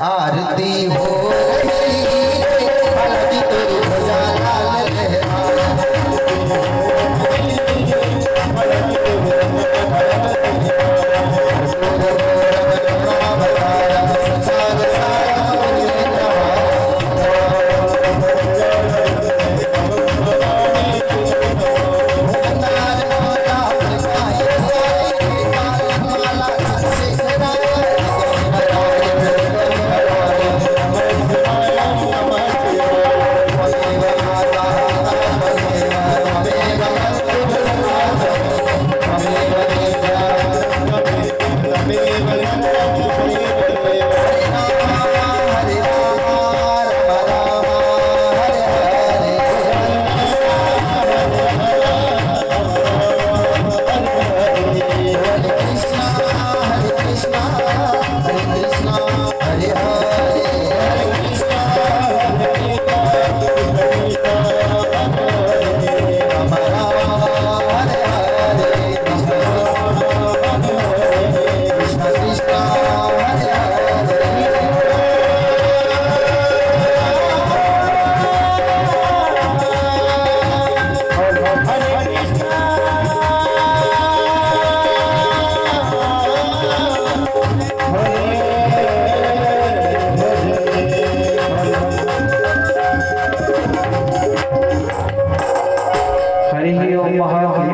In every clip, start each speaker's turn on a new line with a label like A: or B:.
A: आरती हो आरती तेरी ध्वजा लाल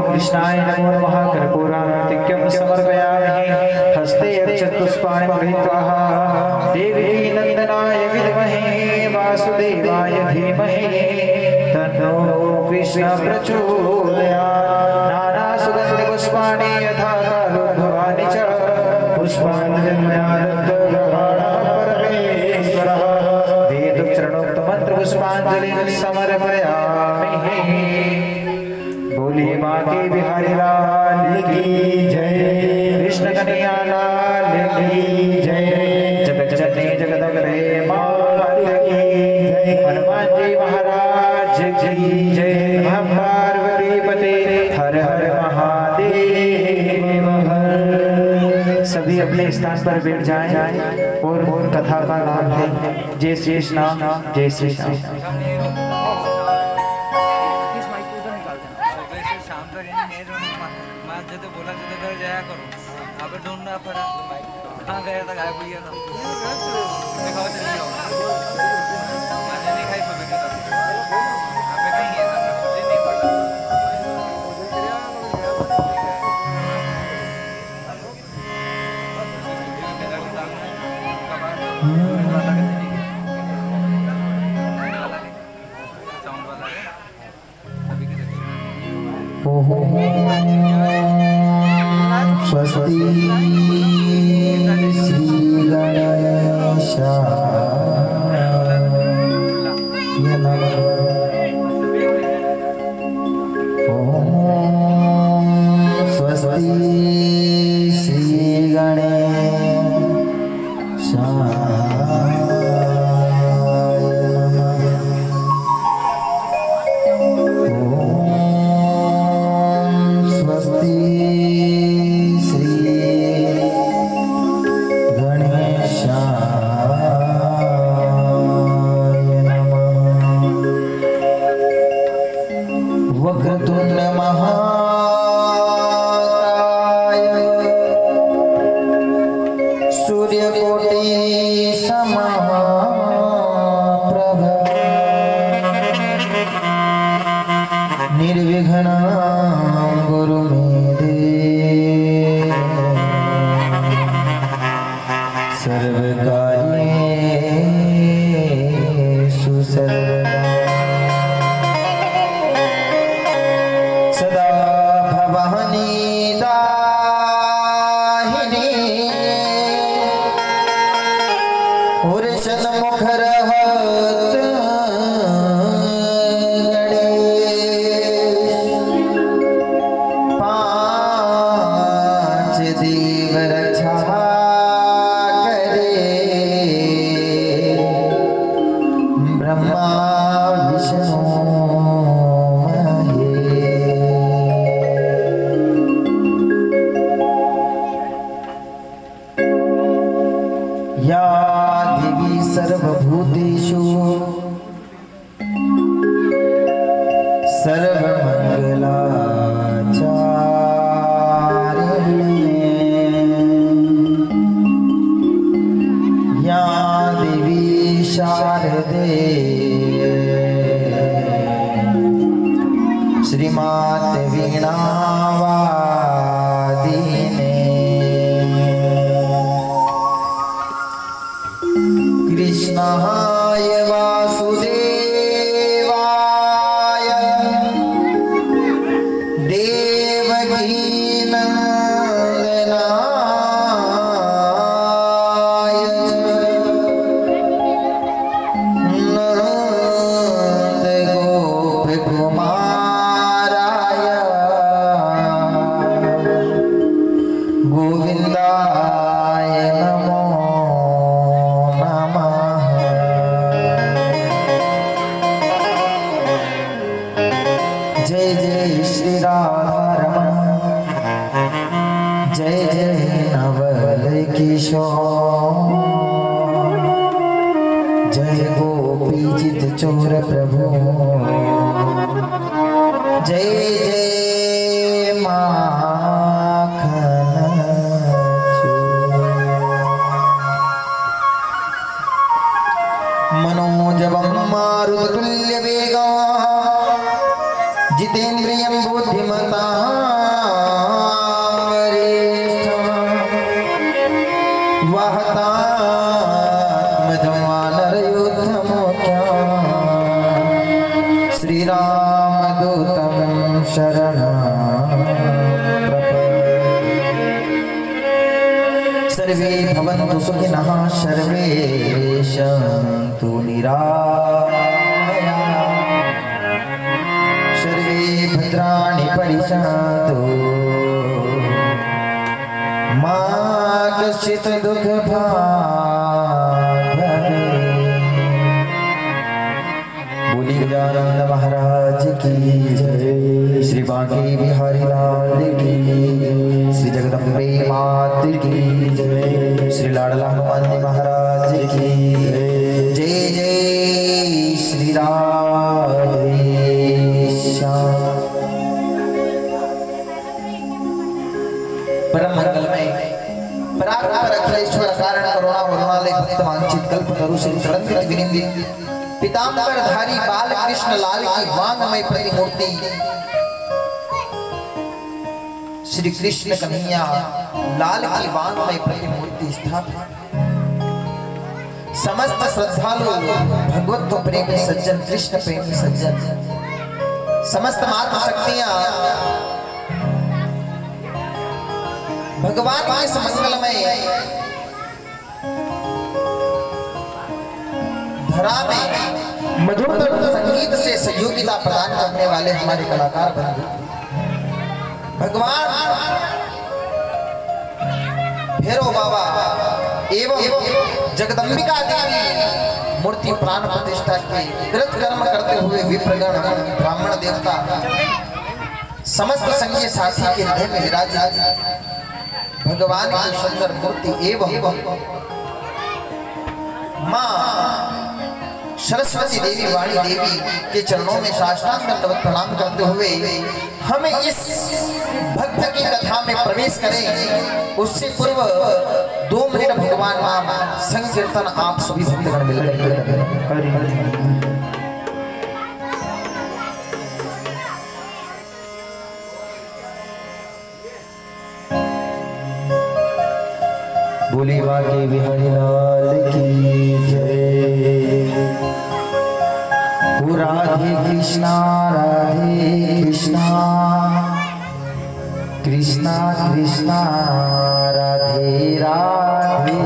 B: कृष्णाय नमो नमः। कर्पूरार्तिक्यं समर्पयामि। हस्ते अक्षतपुष्पाणि गृहीत्वा देवी नंदनाय विद्महे वासुदेवाय धीमहि तन्नो कृष्ण प्रचोदयात्। नाना सुगंधि पुष्पाणि यथा कालोद्भवानि च पुष्पाञ्जलिर्मयादत्तगृहाणः परमेश्वरः। वेदोक्तमन्त्र पुष्पाञ्जलिं समर्पयामि। बोलिए बांके बिहारी लाल की जय, कृष्ण कन्हैया लाल की जय, जगत जननी जगदम्बे मात की जय, हनुमान जी महाराज की जय। नमः पार्वती पते हर हर महादेव हर। सभी अपने स्थान पर बैठ जाएं और कथा का नाम है जय श्री कृष्ण जय श्री कृष्ण।
C: ढूंढना पड़ा कहाँ गया था, गायब हो गया था। दिखाओ चलिए नहीं खाई कहीं है नहीं पड़ा।
A: स्वस्ति श्री गणेशाय नमः। ओम स्वस्ति श्री गणेशाय वक्रतुंड महाकाय सूर्यकोटि समप्रभ निर्विघ्नं कुरु मे देव सर्वकार्येषु सर्वदा सदा भवानी दाहिनी और सन्मुख रहत गणेश। पांच देव रक्षा करे ब्रह्मा विष्णु या देवी सर्वभूतेषु सर्वमंगलाचारिणे या देवी शारदे श्रीमात वीणावादिने कृष्णाय वासुदेवाय देवकी नंदनाय नंद गोप कुमाराय गोविंदाय नमो जय जय श्री राधारमण जय जय नवल किशोर जय गोपी चित चोर प्रभु जय जय माखन मनोजवं मारुतुल्य वेगा जितेन्द्रियं बुद्धिमतां वरिष्ठं वहतात्मजं वानरयुद्धमुख्यं श्रीरामदूतं शरणं प्रपद्ये। सर्वे भवन्तु सुखिनः सर्वे सन्तु निरामयाः सर्वे भद्राणि पश्यन्तु मा कश्चित् दुःखभाग् भवेत्। बोली गजानन महाराज की जय श्री बांके बिहारी लाल की श्री जगदम्बे मात की जय श्री लाडला हनुमान जी महाराज की जय जय श्री राधे परम मंगलमय परात्पर अखिलेश्वर कारण करुणा वरुणालय भक्त वांछित कल्प तरु श्री चरणकृत विनिंदी पीतांबर धारी बाल कृष्ण लाल की वांगमय प्रतिमूर्ति श्री कृष्ण कन्हैया लाल की वांगमय प्रतिमूर्ति स्थापित समस्त श्रद्धालु भगवत प्रेमी सज्जन कृष्ण प्रेमी सज्जन समस्त मातृ शक्तियां भगवान के इस मंगलमय धरा में मधुर संगीत से सहयोगिता प्रदान करने वाले हमारे कलाकार बंधु भगवान भैरव बाबा एवं जगदम्बिका देवी मूर्ति प्राण प्रतिष्ठा की कृत कर्म करते हुए विप्रगण ब्राह्मण देवता समस्त संघीय साथी के हृदय में विराजित भगवान की सुंदर मूर्ति एवं मां सरस्वती देवी वाणी देवी के चरणों में साष्टांग दंडवत प्रणाम करते हुए हमें इस भक्त की कथा में प्रवेश करें उससे पूर्व 2 मिनट भगवान नाम संकीर्तन आप सभी भक्तगण मिलकर के करें। बोली बांके बिहारी लाल की जय। राधे कृष्णा कृष्णा कृष्णा राधे राधे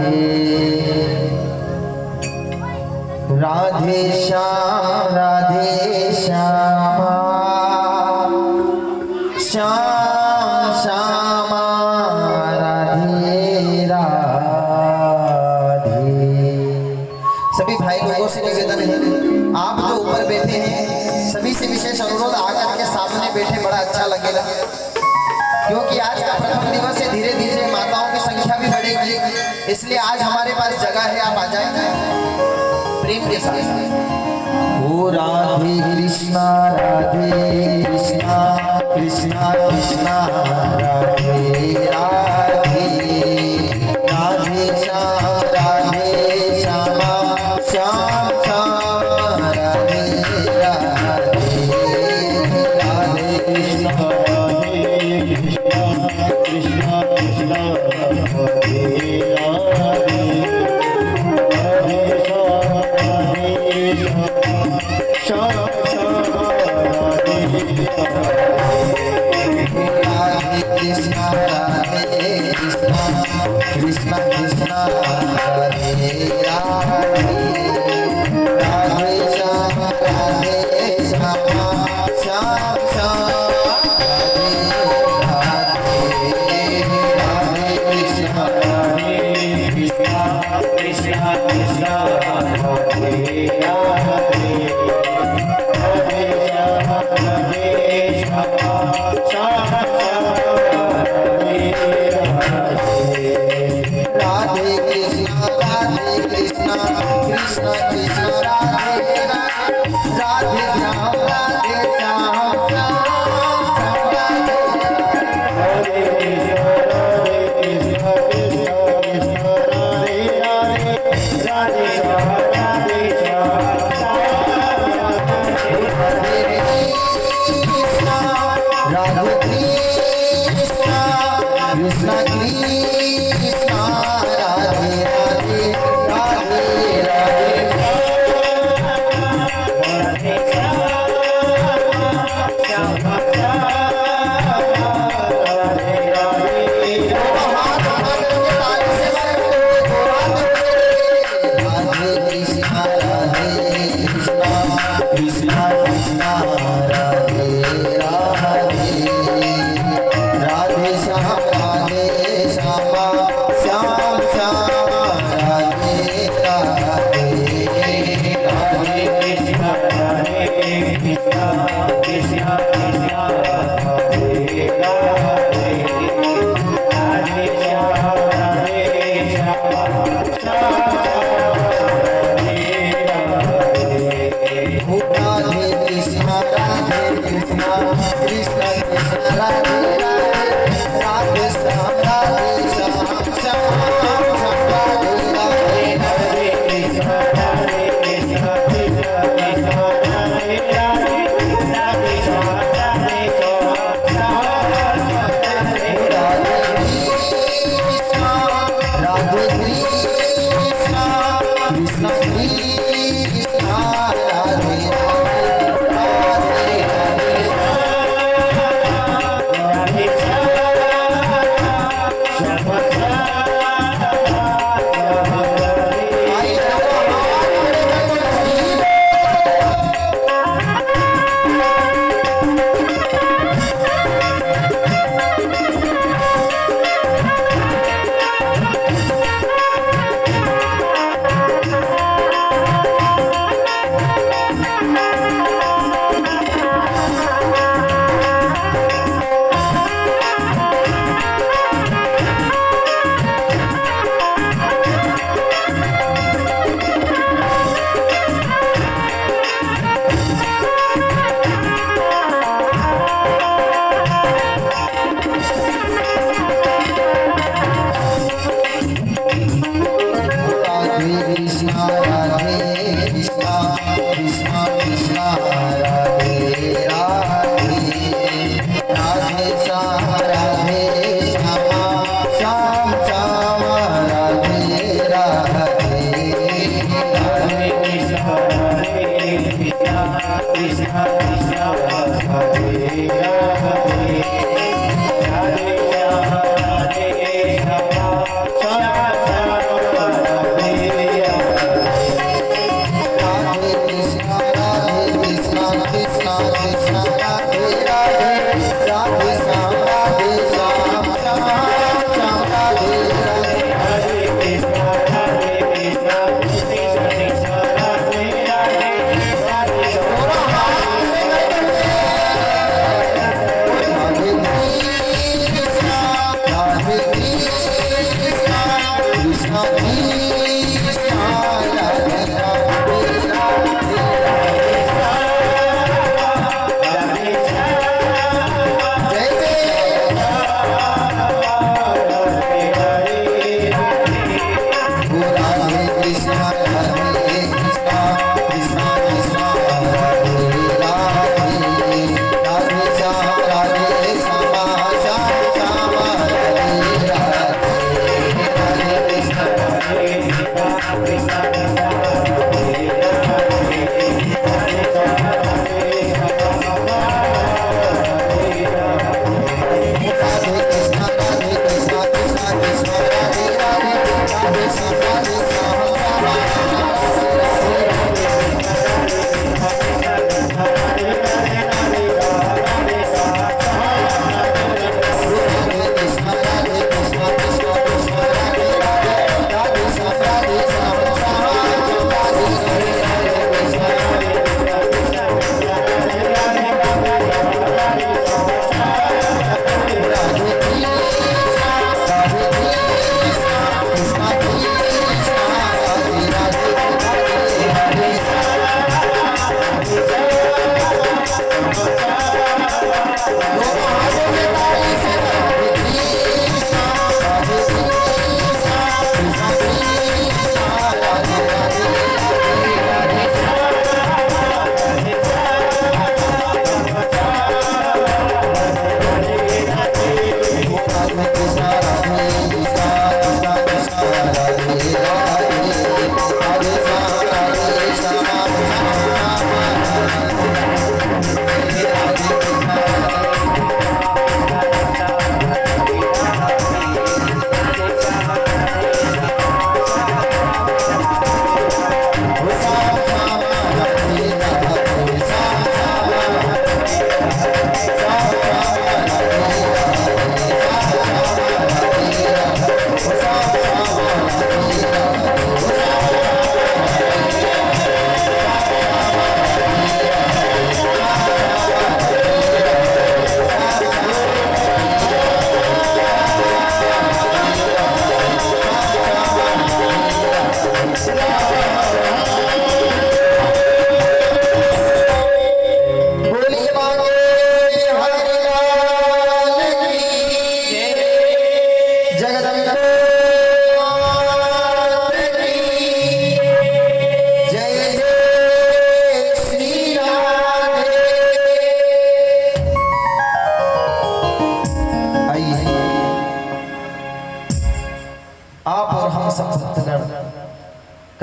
A: राधे श्याम श्याम श्यामा राधे राधे। सभी भाई लोगों से निवेदन है आप जो ऊपर बैठे हैं सभी से विशेष अनुरोध आकर के सामने बैठे बड़ा अच्छा लगेगा क्योंकि आज का प्रथम दिवस है धीरे धीरे माताओं की संख्या भी बढ़ेगी इसलिए आज हमारे पास जगह है, आप आ जाएंगे प्रेम के साथ। ओ राधे कृष्णा कृष्णा कृष्णा राधे राधे राधे श्याम श्याम श्याम राधे राधे राधे कृष्णा कृष्णा कृष्णा राधे राधे श्याम श्याम राधे कृष्णा कृष्णा कृष्णा राधे राधे राधे श्याम श्याम श्याम कृष्णा कृष्णा राधे राधे राधे कृष्णा कृष्ण कृष्ण राधे राधे श्याम राधे श्याम कृष्णा कृष्णा राधे राधे राधे राधे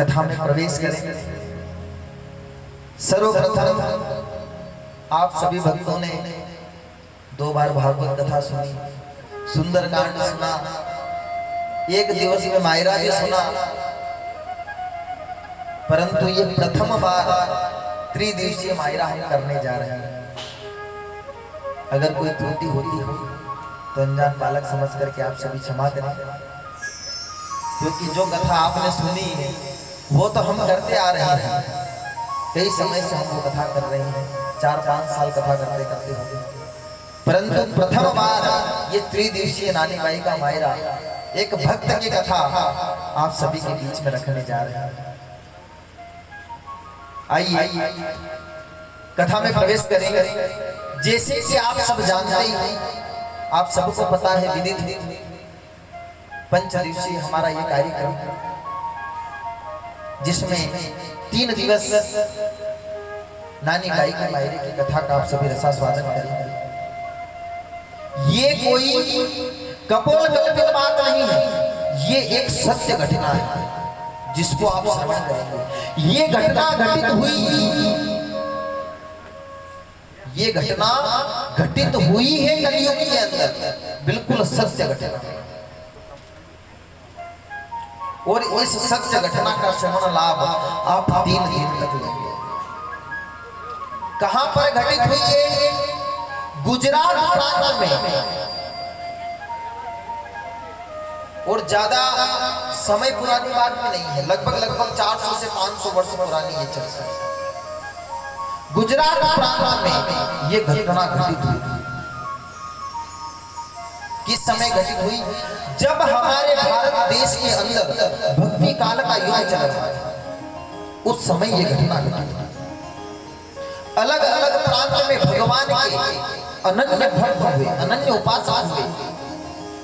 A: कथा में प्रवेश करें। सर्वप्रथम आप सभी भक्तों ने 2 बार भागवत कथा सुनी, सुंदरकांड सुना, एक दिवस में मायरा जी सुना, परंतु ये प्रथम बार त्रिदिवसीय मायरा हम करने जा रहे हैं। अगर कोई त्रुटि होती हो तो अनजान बालक समझ करके आप सभी क्षमा करें, क्योंकि जो कथा आपने सुनी वो तो हम करते आ रहे हैं। कई समय से हम वो कथा कर रहे हैं, 4-5 साल कथा करते करते हो, परंतु प्रथम बार ये त्रिदिवसीय नानी बाई का मायरा एक भक्त की कथा आप सभी के बीच में रखने जा रहे हैं। आइए कथा में प्रवेश करेंगे। जैसे कि आप सब जानते हैं, आप सबको पता है, विदित 5 दिवसीय हमारा ये कार्यक्रम, जिसमें 3 दिवस नानी बाई के मायरे की कथा का आप सभी रसास्वादन करेंगे। ये कोई कपोल कल्पित बात नहीं है, ये एक सत्य घटना है जिसको आप श्रवण करेंगे। ये घटना घटित हुई, ये घटना घटित हुई है कलयुग के अंदर, बिल्कुल सत्य घटना। और इस सत्य घटना का श्रवण लाभ आप 3 दिन तक लेंगे। कहां पर घटित हुई है? गुजरात प्रांत में। और ज्यादा समय पुरानी बात भी नहीं है, लगभग 400 से 500 वर्ष पुरानी ये चर्चा है। गुजरात प्रांत में ये घटना घटित हुई। किस समय घटित हुई? जब हमारे भारत देश के अंदर भक्ति काल का युग चल रहा था, उस समय ये घटना घटित हुई। अलग अलग प्रांत में भगवान के अनन्य भक्त हुए, अनन्य उपासक हुए।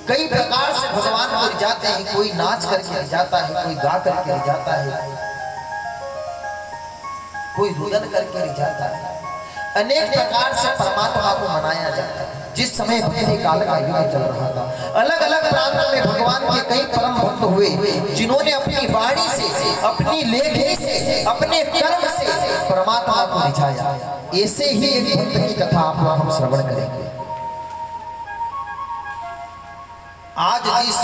A: कई प्रकार से भगवान को रिझाते हैं, कोई नाच करके रिझाता है, कोई गा करके रिझाता है, कोई रुदन करके रिझाता है। अनेक प्रकार से परमात्मा को मनाया जाता है। जिस समय भक्ति काल का युग चल रहा था, अलग अलग प्रांत में भगवान के कई परम भक्त हुए, जिन्होंने अपनी वाणी से, अपनी लेखनी से, अपने कर्म से परमात्मा को रिझाया। ऐसे ही एक भक्त की कथा आपको हम श्रवण करेंगे। आज जिस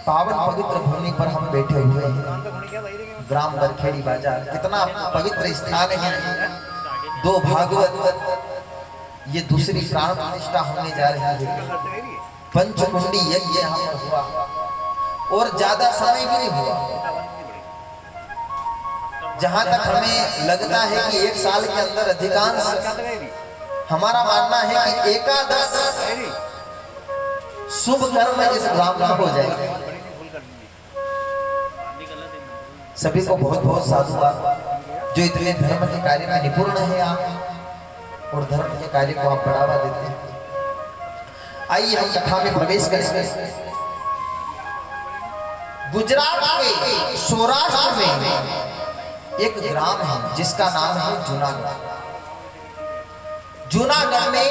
A: पावन पवित्र भूमि पर हम बैठे हुए हैं, ग्राम बरखेड़ी बाजार, कितना पवित्र स्थान है। दो भागवत, ये दूसरी प्राण प्रतिष्ठा होने जा रही है। पंचकुंडी यज्ञ यहाँ पर हुआ और ज्यादा समय भी नहीं हुआ। जहां तक हमें लगता है कि एक साल के अंदर अधिकांश, हमारा मानना है कि एकादश शुभ कर्म इस ग्राम में हो जाएगा। सभी को बहुत बहुत साधुवाद जो इतने धर्म के कार्य में निपुण है आप, और धर्म के कार्य को आप बढ़ावा देते हैं। आइए हम कथा में प्रवेश करेंगे। गुजरात के सौराष्ट्र में एक ग्राम है जिसका नाम है जूनागढ़। जूनागढ़ में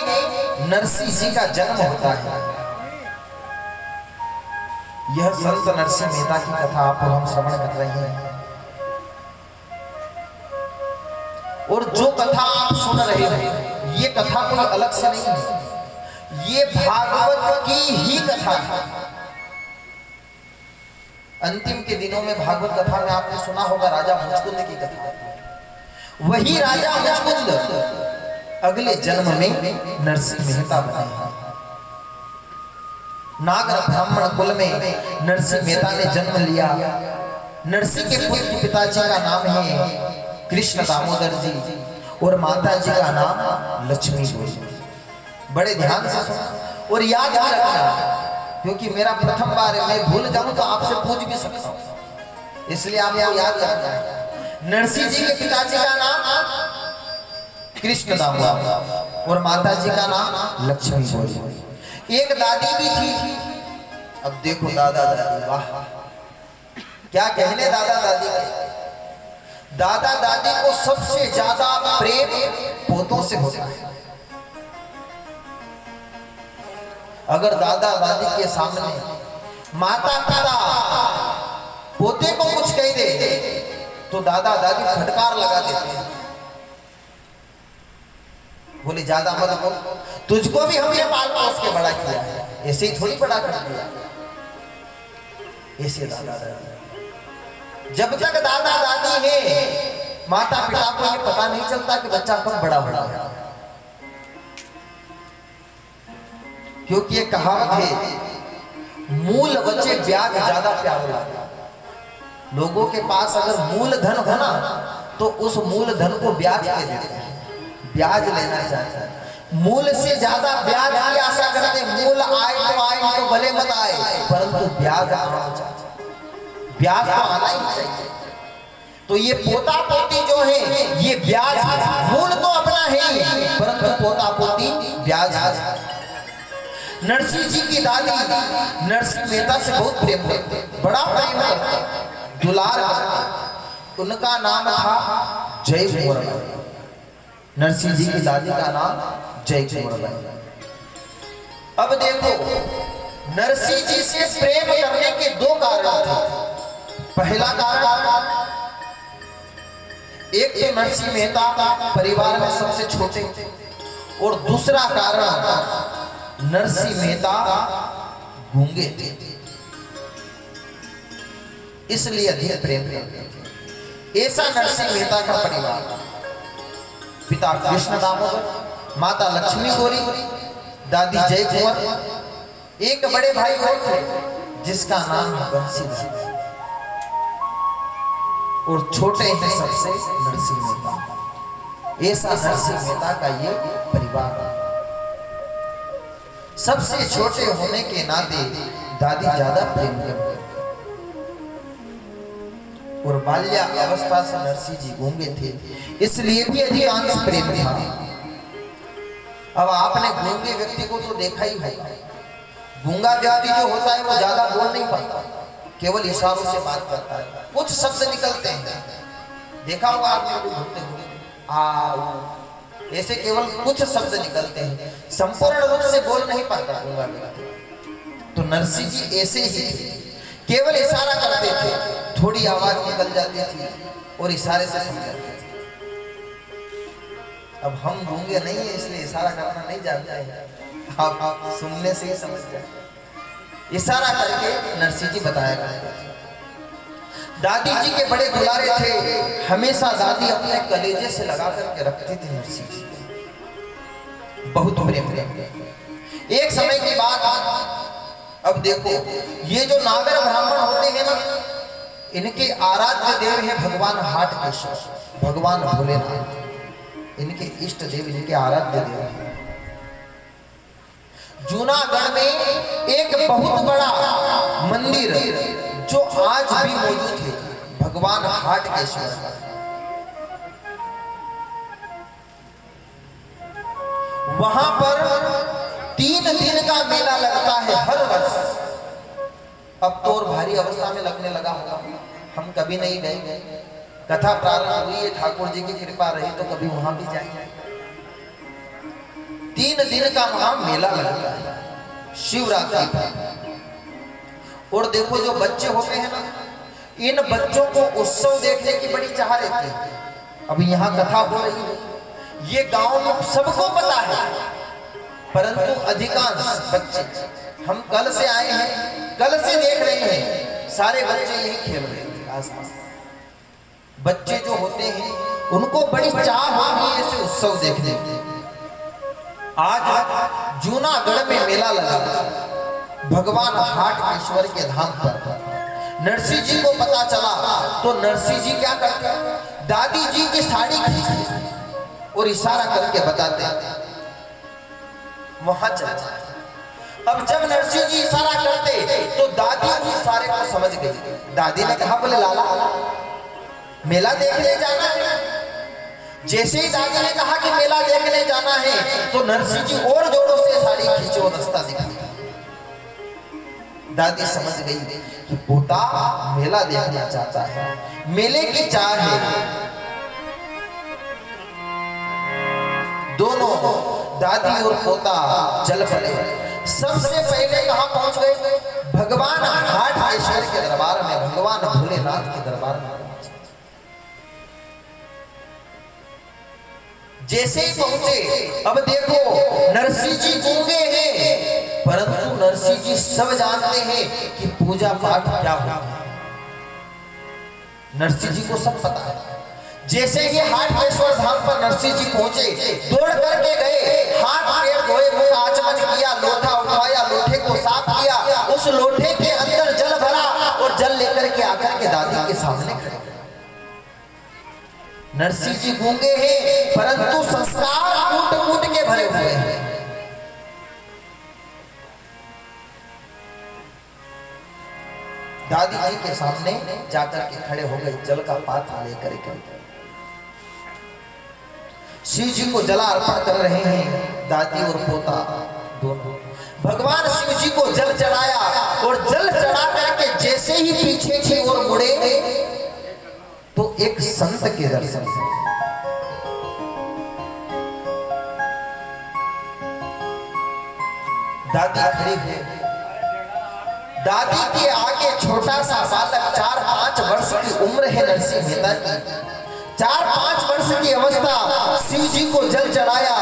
A: नरसिंह जी का जन्म होता है। यह संत नरसिंह मेहता की कथा आपको हम श्रवण कर रहे हैं। और जो कथा आप सुन रहे हैं, ये कथा कोई अलग से नहीं है, ये भागवत की ही कथा है। अंतिम के दिनों में भागवत कथा में आपने सुना होगा राजा मुचकुंद की कथा। वही राजा मुचकुंद अगले जन्म में नरसिंह मेहता बने हैं। नागर ब्राह्मण कुल में नरसिंह मेहता ने जन्म लिया। नरसिंह के पुत्र पिताजी का नाम है कृष्ण दामोदर जी और माता जी का नाम लक्ष्मी जी। बड़े ध्यान से सुना और याद रखना, क्योंकि मेरा प्रथम बार है, मैं भूल जाऊं तो आपसे पूछ भी सकता हूं, इसलिए आपको याद रखना है। नरसिंह जी के पिताजी का नाम कृष्ण दामोदर और माता जी का नाम लक्ष्मी जी। एक दादी भी थी। अब देखो दादा दादी, वाह क्या कहने दादा दादी के। दादा दादी को सबसे ज्यादा प्रेम पोतों से होता है। अगर दादा दादी के सामने माता पिता पोते को कुछ कह दे तो दादा दादी फटकार लगा देते हैं, बोले ज्यादा मत बोल, तुझको भी हमने पाल पोस के बड़ा किया है, ऐसे ही थोड़ी बड़ा कर दिया। ऐसे दादा दादी, जब तक दादा दादी है माता पिता को ये पता नहीं चलता कि बच्चा कब बड़ा हो रहा है। क्योंकि ये कहावत है, मूल बच्चे ब्याज ज्यादा प्यार लाते। लोगों के पास अगर मूल धन हो ना तो उस मूल धन को ब्याज पे देते हैं, ब्याज लेना चाहते हैं। मूल से ज्यादा ब्याज की आशा करते। मूल आए तो भले मत आए, परंतु ब्याज आना चाहिए, ब्याज तो आना ही चाहिए। तो ये पोता पोती जो है ये ब्याज, मूल तो अपना है परंतु पोता पोती ब्याज है। नरसिंह जी की दादी नरसिंह मेहता से बहुत प्रेम करते, बड़ा प्रेम करते, दुलार करते। उनका नाम था जय कुंवरबाई। नरसिंह जी की दादी का नाम जय कुंवरबाई। अब देखो, नरसिंह जी से प्रेम करने के दो कारण थे। पहला कारण, एक तो नरसिंह मेहता परिवार में सबसे छोटे, और दूसरा कारण नरसिंह मेहता गूंगे थे, इसलिए अधिक प्रेम करते थे। ऐसा नरसिंह मेहता का परिवार, पिता कृष्ण दामोदर, माता लक्ष्मी गौरी, दादी जय कुंवर, एक बड़े भाई और थे जिसका नाम है बंसीधर, और छोटे हैं सबसे नरसिंह मेहता। ऐसा नरसिंह मेहता का ये परिवार। सबसे छोटे होने के नाते दादी ज्यादा प्रेम करते, और बाल्या अवस्था से नरसिंह जी गूंगे थे, इसलिए भी अधिकांश प्रेम था। अब आपने गूंगे व्यक्ति को तो देखा ही होगा। गूंगा व्यक्ति जो होता है वो ज्यादा बोल नहीं पाता, केवल इशारों से बात करता है, कुछ शब्द निकलते हैं। देखा होगा आपने को घूमते घूमते ऐसे केवल कुछ शब्द निकलते हैं, संपूर्ण रूप से बोल नहीं पाता गूंगा व्यक्ति। तो नरसिंह जी ऐसे ही थे, केवल इशारा करते थे,
D: थोड़ी आवाज निकल जाती थी और इशारे से समझाते थे। अब हम गूंगे नहीं है इसलिए इशारा करना नहीं जानते हैं, आप सुनने से ही समझ जाए। इशारा करके नरसिंह जी बताया करते थे। दादी जी के बड़े दुलारे थे, हमेशा दादी अपने कलेजे से लगा करके रखती थी नरसिंह जी, बहुत प्रेम। एक समय की बात, अब देखो ये जो नागर ब्राह्मण होते हैं ना, इनके आराध्य देव है भगवान हाटकेश्वर, भगवान भोलेनाथ, इनके इष्ट देव, इनके आराध्य देव हैं। जूनागढ़ में एक बहुत बड़ा मंदिर जो आज भी मौजूद है, भगवान हाटकेश्वर का। वहां पर 3 दिन का मेला लगता है हर वर्ष। अब तो और भारी अवस्था में लगने लगा होगा, हम कभी नहीं गए। कथा प्रारंभ हुई है, ठाकुर जी की कृपा रही तो कभी वहां भी जाएंगे। 3 दिन का वहां मेला लगता है शिवरात्रि पर। और देखो जो बच्चे होते हैं ना, इन बच्चों को उत्सव देखने की बड़ी चाह रहती है। अब यहाँ कथा हो रही है, ये गांव में सबको पता है, परंतु अधिकांश बच्चे, हम कल से आए हैं, कल से देख रहे हैं, सारे बच्चे यही खेल रहे थे आसपास। बच्चे जो होते हैं उनको बड़ी चाह होती है ऐसे उत्सव देखने की। आज जूनागढ़ में मेला लगा भगवान हाटकेश्वर के धाम पर। नरसिंह जी को पता चला तो नरसिंह जी क्या करते, दादी जी की साड़ी खींचते और इशारा करके बताते वहां चल। अब जब नरसिंह जी इशारा करते तो दादी उस इशारे को समझ गई। दादी ने कहा, बोले लाला मेला देखने जाना है। जैसे ही दादी ने कहा कि मेला देखने जाना है तो नरसिंह जी और जोरों से साड़ी खींचे और रास्ता दिखाया। दादी समझ गई कि पोता मेला देखना चाहता है, मेले की चाह है। दोनों दादी और पोता चल पड़े। सबसे पहले कहां पहुंच गए, भगवान हाटकेश्वर के दरबार में, भगवान भोलेनाथ के दरबार में। जैसे ही पहुंचे, अब देखो नरसिंह जी गूंगे हैं, परंतु नरसिंह जी सब जानते हैं कि पूजा पाठ क्या होता है। नरसिंह जी को सब पता है। जैसे ही हाटकेश्वर धाम पर नरसिंह जी पहुंचे, दौड़ करके गए, हाथ पैर धोए, मुंह आचमन किया, लोटा उठाया, लोटे को साफ किया, उस लोटे के अंदर जल भरा और जल लेकर के आकर के दादी के सामने खड़े। नरसिंह जी गूंगे हैं, परंतु संस्कार कूट कूट के भरे हुए हैं। दादी जी के सामने जाकर के खड़े हो गए, जल का पात्र लेकर के। शिव जी को जला अर्पण कर रहे हैं दादी और पोता दोनों। भगवान शिव जी को जल चढ़ाया और जल चढ़ा करके जैसे ही पीछे की ओर मुड़े तो एक संत के दर्शन। दादी खड़ी है, दादी के आगे छोटा सा बालक 4-5 वर्ष की उम्र है नरसिंह मेहता की। 4-5 वर्ष की अवस्था, शिव जी को जल चढ़ाया,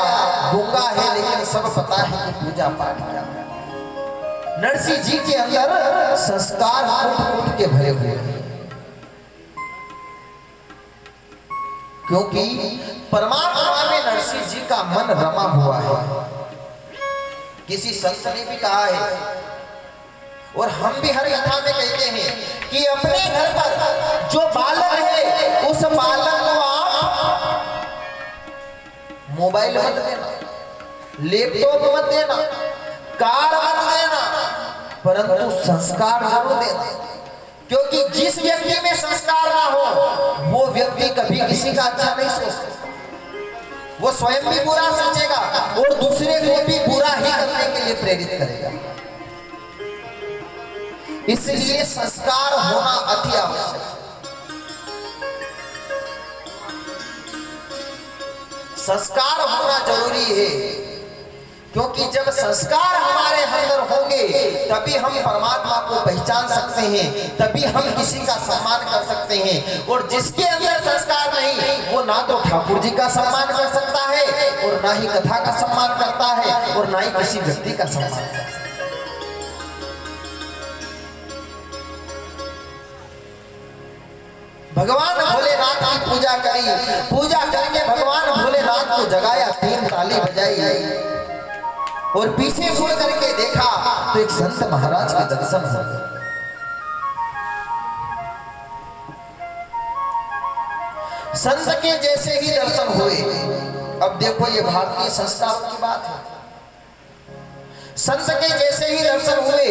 D: गूंगा है लेकिन सब पता है कि पूजा पाठ क्या है। नरसिंह जी के अंदर संस्कार कूट के भरे हुए हैं, क्योंकि परमात्मा में नरसिंह जी का मन रमा हुआ है। किसी संत ने भी कहा है और हम भी हर कथा में कहते हैं कि अपने घर पर जो बालक है उस बालक को आप मोबाइल मत देना, लैपटॉप मत देना, कार मत देना, परंतु संस्कार जरूर देना। क्योंकि जिस व्यक्ति में संस्कार ना हो वो व्यक्ति कभी किसी का अच्छा नहीं सोचता, वो स्वयं भी बुरा सोचेगा और दूसरे को भी बुरा ही करने के लिए प्रेरित करेगा। इसलिए संस्कार होना अति आवश्यक है। संस्कार होना जरूरी है। क्योंकि जब संस्कार हमारे अंदर होंगे तभी हम परमात्मा को पहचान सकते हैं, तभी हम किसी का सम्मान कर सकते हैं। और जिसके अंदर संस्कार नहीं वो ना तो ठाकुर जी का सम्मान कर सकता है और ना ही कथा का सम्मान करता है और ना ही किसी व्यक्ति का सम्मान करता है। भगवान भोलेनाथ की पूजा करी, पूजा करके भगवान भोलेनाथ को जगाया, 3 ताली बजाई और पीछे मुड़ करके देखा तो एक संत महाराज के दर्शन हो गए। संत के जैसे ही दर्शन हुए। अब देखो ये भारतीय संस्कार की बात है। संत के जैसे ही दर्शन हुए,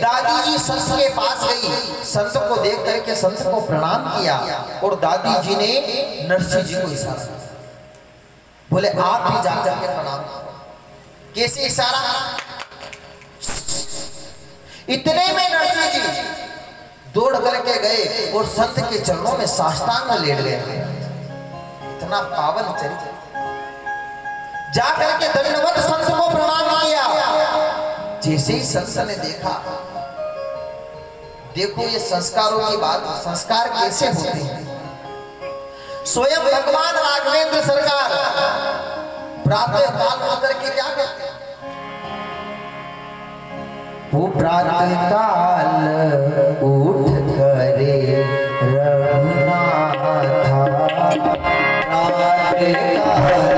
D: दादी जी संत के पास गई, संत को देख करके संत को प्रणाम किया और दादी जी ने नरसिंह जी को इशारा किया, बोले आप भी जाकर के प्रणाम करो। कैसे इशारा? इतने में नरसिंह जी दौड़ करके गए और संत के चरणों में साष्टांग लेट गए। इतना पावन चरित्र, जाकर के दंडवत संत को प्रणाम किया। जैसे ही संत ने देखा, देखो ये संस्कारों की बात, संस्कार कैसे होते हैं। स्वयं भगवान राघवेंद्र सरकार प्रातः काल होकर के क्या करते हैं?
A: वो प्रातः काल उठ करे रघुनाथा, प्रातः काल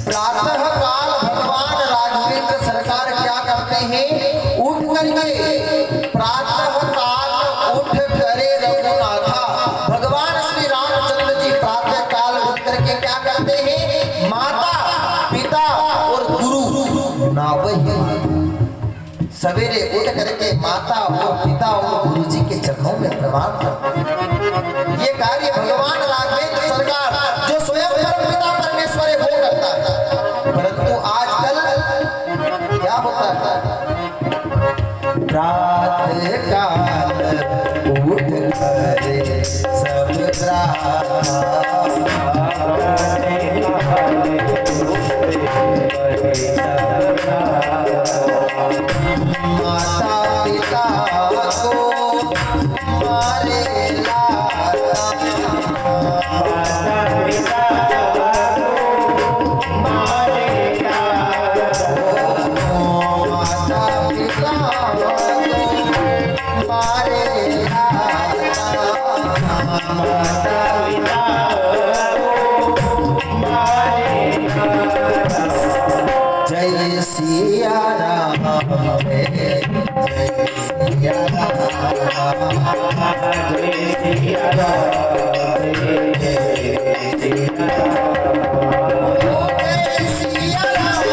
D: प्रातः काल भगवान राघवेंद्र सरकार क्या करते हैं? उठ करके प्रातः काल उठ करे रघुनाथा। भगवान श्री रामचंद्र जी प्रातः काल उठ करके क्या करते हैं? माता पिता और गुरु ना वही सवेरे उठ करके माता और पिता और गुरु जी के चरणों में प्रणाम करते हैं। ये कार्य भगवान राघवेंद्र सरकार जो स्वयं परमपिता परमेश्वर है वो करता है। परंतु आजकल क्या होता है?
A: प्रातः काल उठ करे सब
D: माता पिता को मारे
A: जय सिया राम, जय सिया राम, जय सिया राम, जय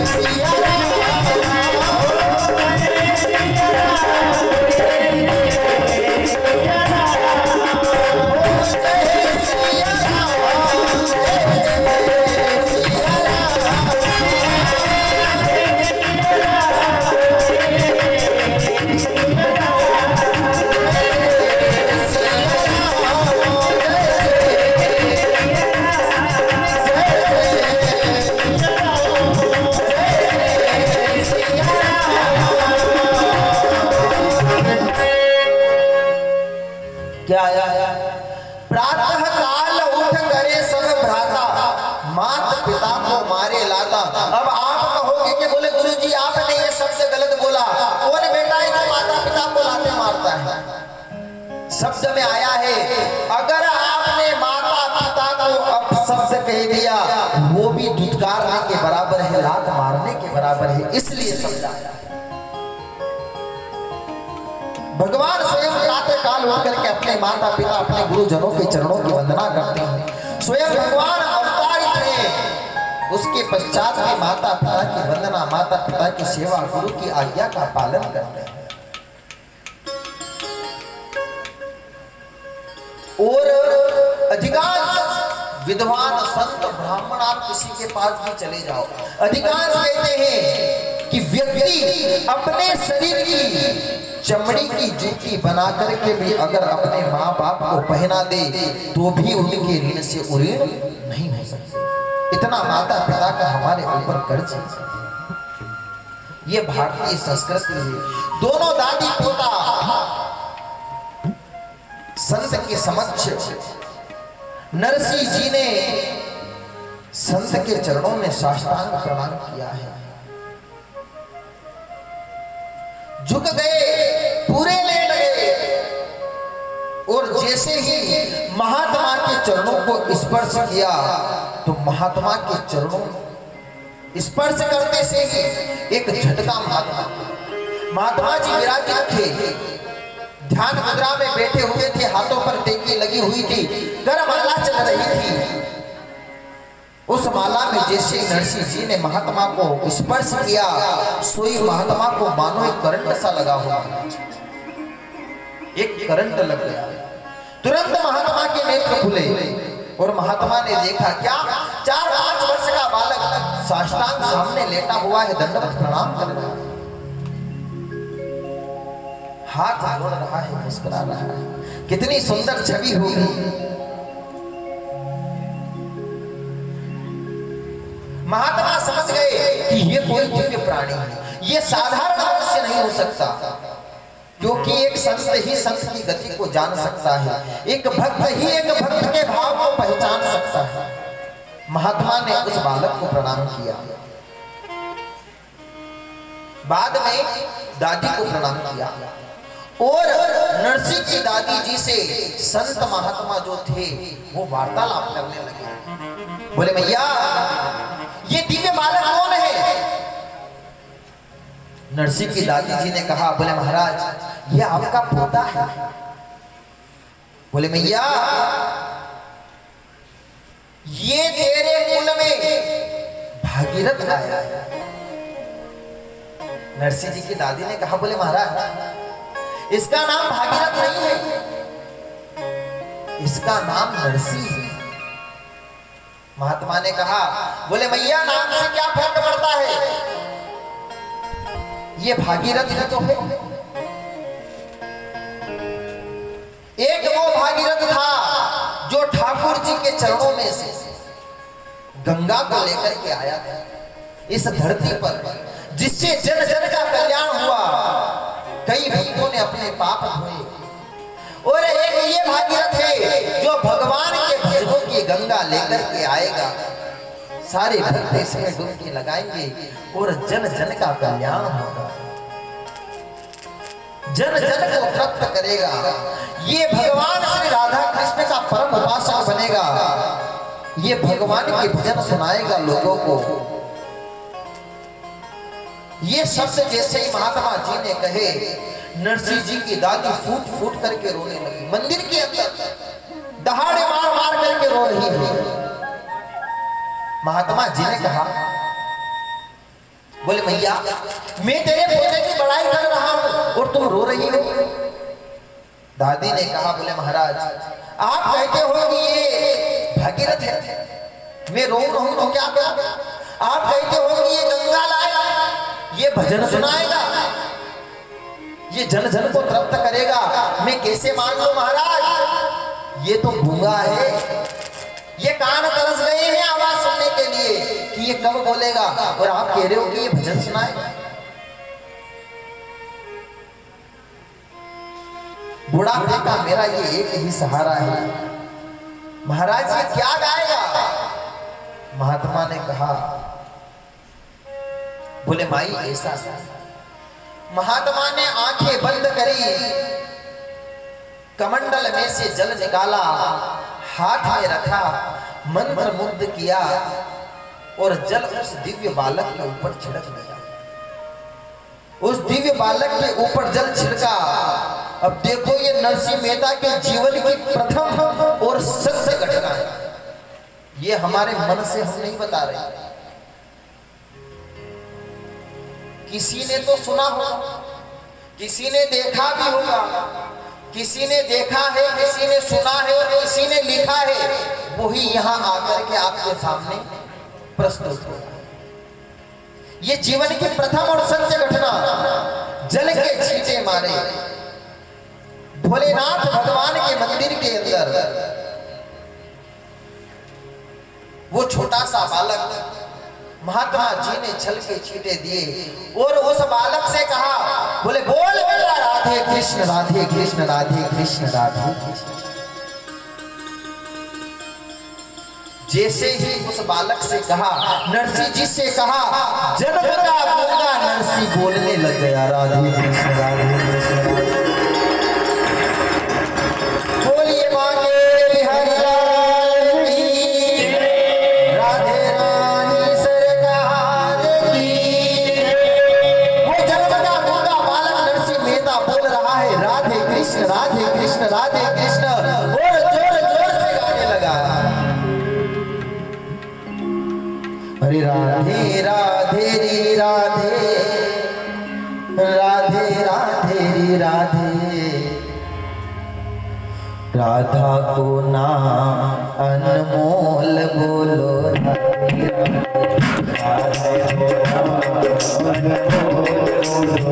A: सिया राम।
D: के बोले गुरुजी आपने ये शब्द गलत बोला। कौन बेटा है जो माता पिता को लाते मारता है? शब्द में आया है अगर आपने माता पिता को अपशब्द कह दिया वो भी दुत्कारने के बराबर है, लात मारने के बराबर है, इसलिए समझाया। भगवान स्वयं प्रातः काल होकर के अपने माता पिता अपने गुरुजनों के चरणों की वंदना करते हैं। स्वयं भगवान अवतारित है, उसके पश्चात में माता पिता की वंदना, माता पिता की सेवा, गुरु की आज्ञा का पालन करते हैं। और अधिकांश विद्वान संत ब्राह्मण आप किसी के पास भी चले जाओ, अधिकांश कहते हैं कि व्यक्ति अपने शरीर की चमड़ी की जूती बना करके भी अगर अपने माँ बाप को पहना दे तो भी उनके ऋण से उऋण नहीं हो सकते। इतना माता पिता का हमारे ऊपर कर्ज है। ये भारतीय संस्कृति है। दोनों दादी पोता संत के समक्ष नरसिंह जी ने संत के चरणों में साष्टांग प्रणाम किया है, झुक गए, पूरे लेट गए और जैसे ही महात्मा के चरणों को स्पर्श किया तो महात्मा के चरणों स्पर्श करते से ही एक झटका महात्मा जी विराजित थे, ध्यान मुद्रा में बैठे हुए थे, हाथों पर टेकी लगी हुई थी, गरमाला चल रही थी। उस माला में जैसे नरसिंह जी ने महात्मा को स्पर्श किया सोई महात्मा को मानो एक करंट सा लगा हुआ, एक करंट लग गया। तुरंत महात्मा के नेत्र खुले और महात्मा ने देखा क्या 4-5 वर्ष का बालक साष्टांग सामने लेटा हुआ है, दंडवत प्रणाम कर रहा है, हाथ जोड़ रहा है, मुस्कुरा रहा है। कितनी सुंदर छवि होगी। महात्मा समझ गए कि ये कोई दिव्य प्राणी है, ये साधारण मनुष्य नहीं हो सकता, क्योंकि एक संत ही संत की गति को जान सकता है, एक भक्त ही एक भक्त के भाव को पहचान सकता है। महात्मा ने उस बालक को प्रणाम किया, बाद में दादी को प्रणाम किया और नरसिंह की दादी जी से संत महात्मा जो थे वो वार्तालाप करने लगे। बोले भैया ये दिव्य बालक कौन है? नरसिंह की दादी जी ने कहा, बोले महाराज ये आपका पोता है। बोले भैया ये तेरे कुल में भागीरथ आया है। नरसिंह जी की दादी ने कहा, बोले महाराज इसका नाम भागीरथ नहीं है, इसका नाम नरसिंह है। महात्मा ने कहा, बोले भैया नाम से क्या फर्क पड़ता है, ये भागीरथ ही तो है। एक वो भागीरथ था जो ठाकुर जी के चरणों में से गंगा को लेकर के आया था इस धरती पर, जिससे जन जन का कल्याण हुआ, कई भक्तों ने अपने पाप धोए। और एक ये भागीरथ है जो भगवान के भक्तों की गंगा लेकर के आएगा, सारे भक्त इसमें डुबकी लगाएंगे और जन जन का कल्याण होगा, जन जन को तृप्त करेगा। ये भगवान श्री राधा कृष्ण का परम उपासक बनेगा, ये भगवान के भजन सुनाएगा लोगों को। ये शब्द जैसे ही महात्मा जी ने कहे, नरसिंह जी की दादी फूट फूट करके रोने लगी। मंदिर के अंदर दहाड़े मार मार करके रो रही थी। महात्मा जी ने कहा, बोले भैया मैं तेरे पोते की बड़ाई कर रहा हूं और तुम रो रही हो। दादी ने कहा, बोले महाराज आप कहते हो कि ये भागीरथ है, मैं रो रहा हूं तो क्या करूं? आप कहते हो कि ये गंगा लाएगा, ये भजन सुनाएगा, ये जन जन को तृप्त करेगा, मैं कैसे मान लूं महाराज? ये तो गूंगा है, ये कान तरस गए हैं आवाज सुनने के लिए कि ये कब बोलेगा, और आप कह रहे हो कि ये भजन सुनाएगा। बुढ़ापे का मेरा ये एक ही सहारा है, महाराज ये क्या गाएगा? महात्मा ने कहा, बोले माई ऐसा। महात्मा ने आंखें बंद करी, कमंडल में से जल निकाला, हाथ में रखा, मंत्र मुग्ध किया और जल उस दिव्य बालक के ऊपर छिड़क दिया। उस दिव्य बालक के ऊपर जल छिड़का। अब देखो ये नरसिंह मेहता के जीवन की प्रथम और सत्य घटना है। ये हमारे मन से हम नहीं बता रहे, किसी ने तो सुना होगा, किसी ने देखा भी होगा, किसी ने देखा है, किसी ने सुना है और किसी ने लिखा है, वही यहां आकर के आपके सामने प्रस्तुत होगा। ये जीवन की प्रथम और सत्य घटना। जल के छींटे मारे भोलेनाथ भगवान के मंदिर के अंदर वो छोटा सा बालक महात्मा जी ने जल के छींटे दिए और उस बालक से कहा, बोले बोल बेटा राधे कृष्ण राधे कृष्ण राधे कृष्ण राधे कृष्ण। जैसे ही उस बालक से कहा, नरसिंह जी से कहा, जन्म का गूंगा नरसिंह बोलने लग गया, राधे कृष्ण राधे कृष्ण। बोलिए मांगे बिहारी लाल की, राधे रानी सरकार की। वो जन्म का गूंगा बालक नरसिंह मेहता बोल रहा है, राधे कृष्ण राधे कृष्ण राधे कृष्ण, और जोर जोर से गाने लगा। हरे राधे राधे री राधे, राधे राधे री राधे, राधा को नाम अनमोल बोलो, राधे राधे को नाम अनमोल बोलो,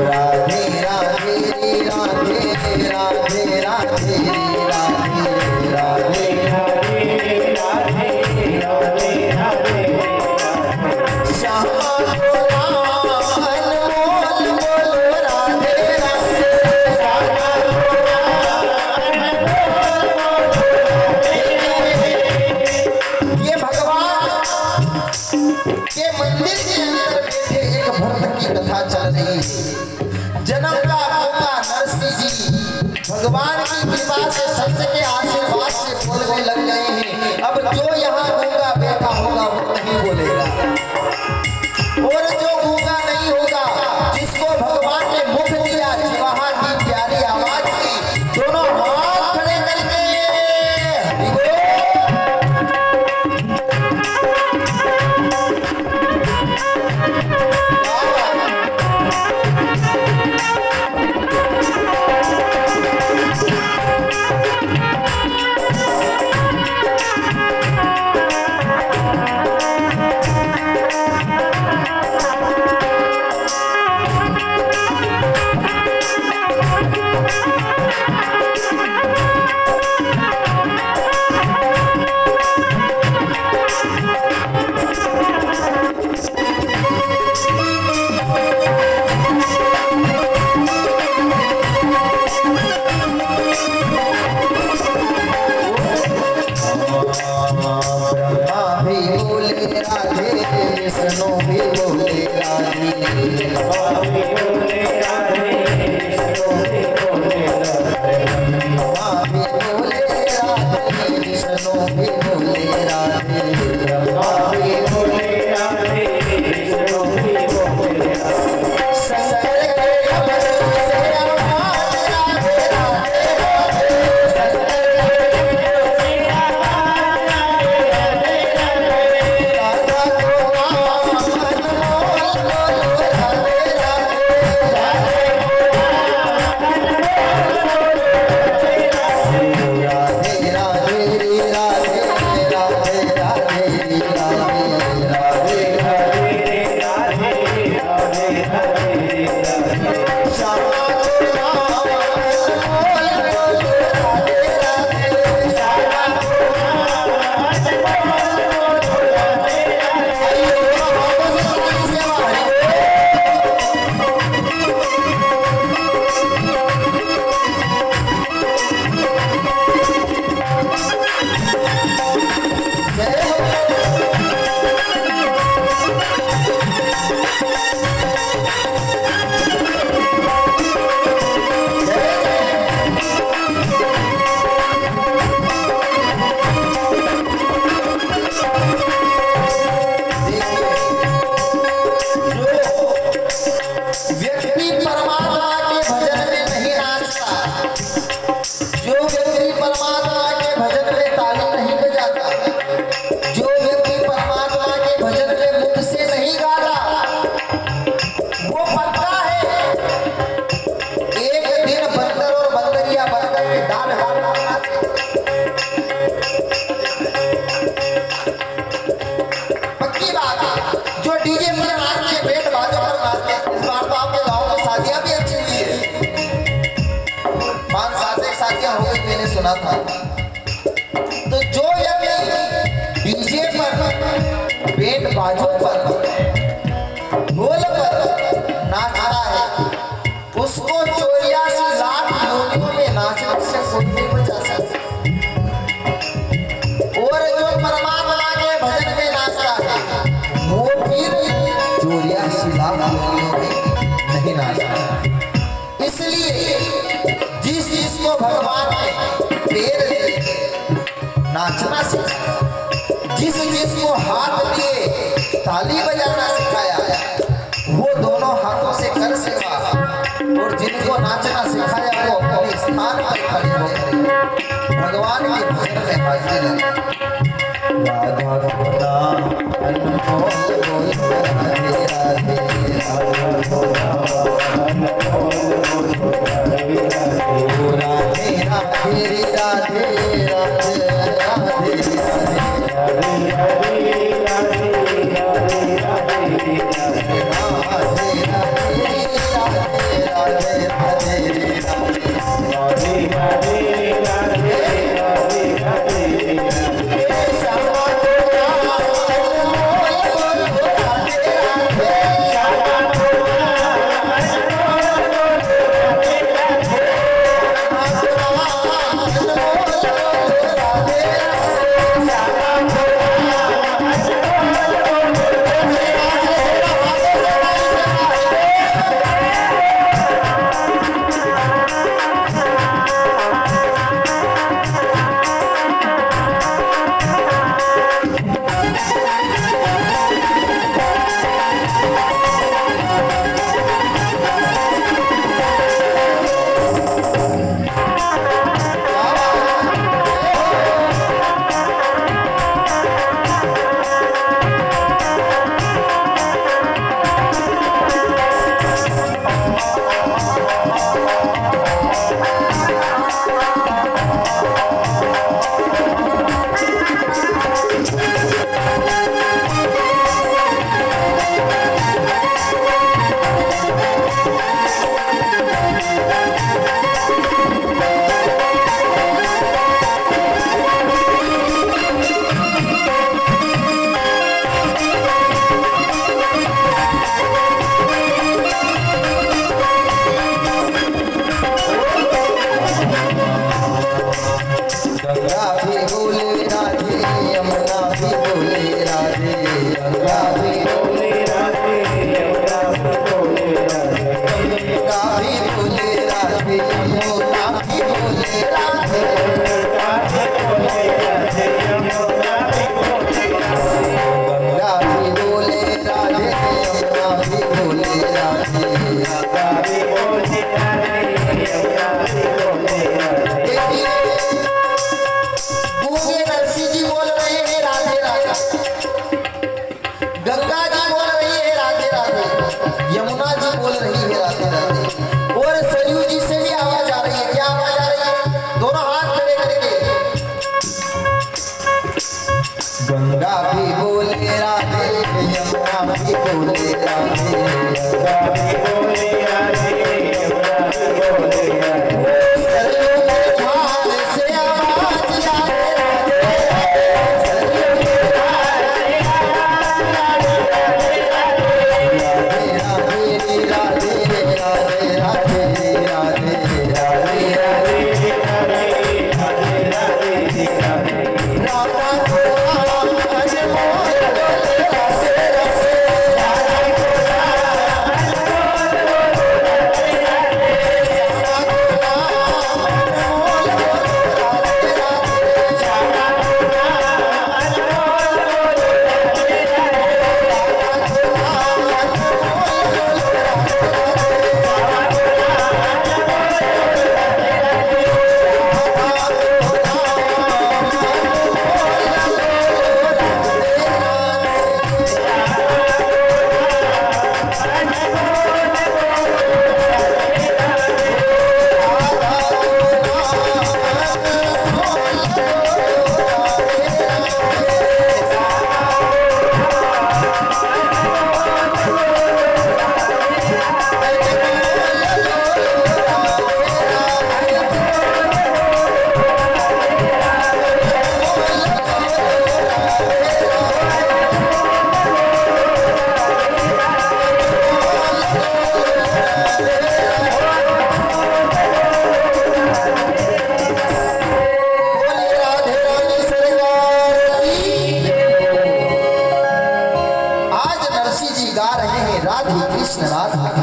D: राधे राधे री राधे, राधे राधे री राधे, राधे जन्म का गूंगा नरसिंह जी भगवान की कृपा से सत्य के आशीर्वाद से बोलने लग गए हैं। अब जो यहाँ गूंगा बैठा होगा वो नहीं बोलेगा, और जो गूंगा नहीं होगा, जिसको भगवान ने मुख दिया, जिह्वा की प्यारी आवाज की, दोनों हाथ खड़े करके राधे बाजों पर ढोल पर नाचता है उसको 84 लाख योनियों में नाचने से कोई नहीं बचा सकता। और जो परमात्मा के भजन में नाचता है वो फिर 84 लाख योनियों में नहीं नाचता। इसलिए जिसको भगवान ने पैर दिए नाचना सिखाया, जिसको हाथ दिए ताली बजाना सिखाया, वो दोनों हाथों से कर सका। और जिनको नाचना सिखाया वो अपने स्थान पर खड़े हो भगवान के भजन में हाजिर लगे। राधा गोना अनमोल बोल राधे राधे, राधा गोना अनमोल बोल राधे राधे, राधे राधे राधे राधे राधे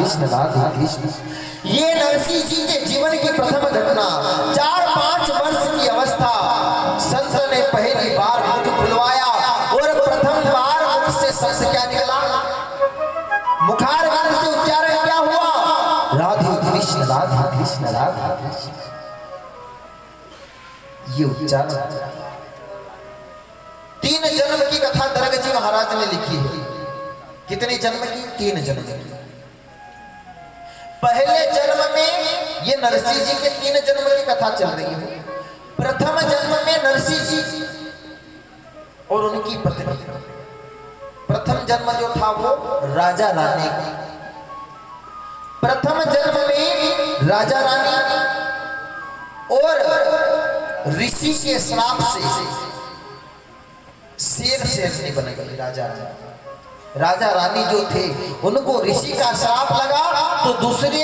D: कृष्ण राधे कृष्ण। ये नरसिंह जी के जीवन की प्रथम घटना। 4-5 वर्ष की अवस्था, संत ने पहली बार मुख खुलवाया और प्रथम बार मुख से शब्द क्या निकला? मुखार बिंद से उच्चारण क्या हुआ? राधे कृष्ण राधे कृष्ण राधे कृष्ण। ये उच्चारण 3 जन्म की कथा दरग जी महाराज ने लिखी है। कितने जन्म की? 3 जन्म की। पहले जन्म में ये नरसिंह जी के 3 जन्म की कथा चल रही है। प्रथम जन्म में नरसिंह जी और उनकी पत्नी, प्रथम जन्म जो था वो राजा रानी। प्रथम जन्म में राजा रानी और ऋषि के श्राप से शेरनी बन गई राजा रानी। राजा रानी जो थे उनको ऋषि का श्राप लगा तो दूसरे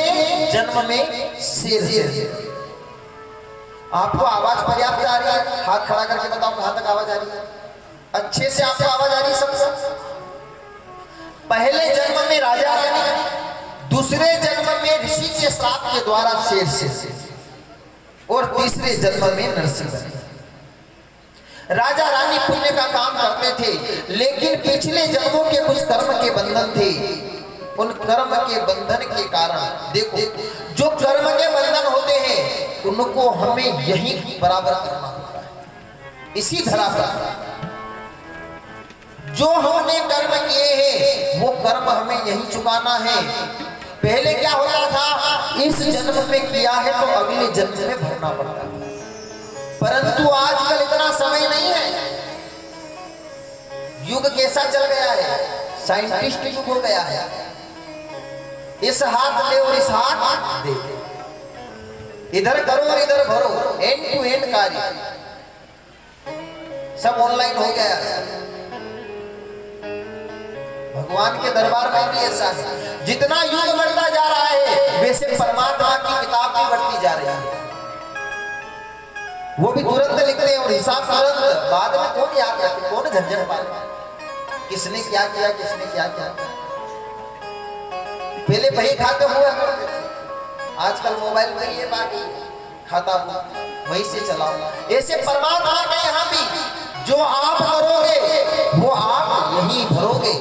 D: जन्म में शेर। आपको आवाज पर्याप्त आ रही है? हाथ खड़ा करके बताओ कहां तक आवाज आ रही है? अच्छे से आपको आवाज आ रही है सबको? पहले जन्म में राजा रानी, दूसरे जन्म में ऋषि के श्राप के द्वारा शेर और तीसरे जन्म में नरसिंह। राजा रानी पुण्य का काम करते थे, लेकिन पिछले जन्मों के कुछ कर्म के बंधन थे। उन कर्म के बंधन के कारण देखो, जो कर्म के बंधन होते हैं उनको हमें यही बराबर करना होता है। इसी धरा पर जो हमने कर्म किए हैं वो कर्म हमें यही चुकाना है। पहले क्या होता था? इस जन्म में किया है तो अगले जन्म में भरना पड़ता है। परंतु आजकल इतना समय नहीं है। युग कैसा चल गया है? साइंटिस्ट युग हो गया है। इस हाथ ले और इस हाथ दे, इधर करो और इधर भरो, एंड टू एंड कार्य सब ऑनलाइन हो गया है। भगवान के दरबार में भी ऐसा है। जितना युग बढ़ता जा रहा है वैसे परमात्मा की किताब भी बढ़ती जा रही है। वो भी तुरंत लिखते हैं और हिसाब तुरंत, बाद में कौन याद रखे, कौन झंझट पाले, किसने क्या किया, किसने क्या किया। पहले वही खाते हुआ करते थे, आजकल मोबाइल में ये बाकी खाता वहीं से चलाओ। ऐसे परमात्मा के यहाँ भी जो आप करोगे वो आप यही भरोगे,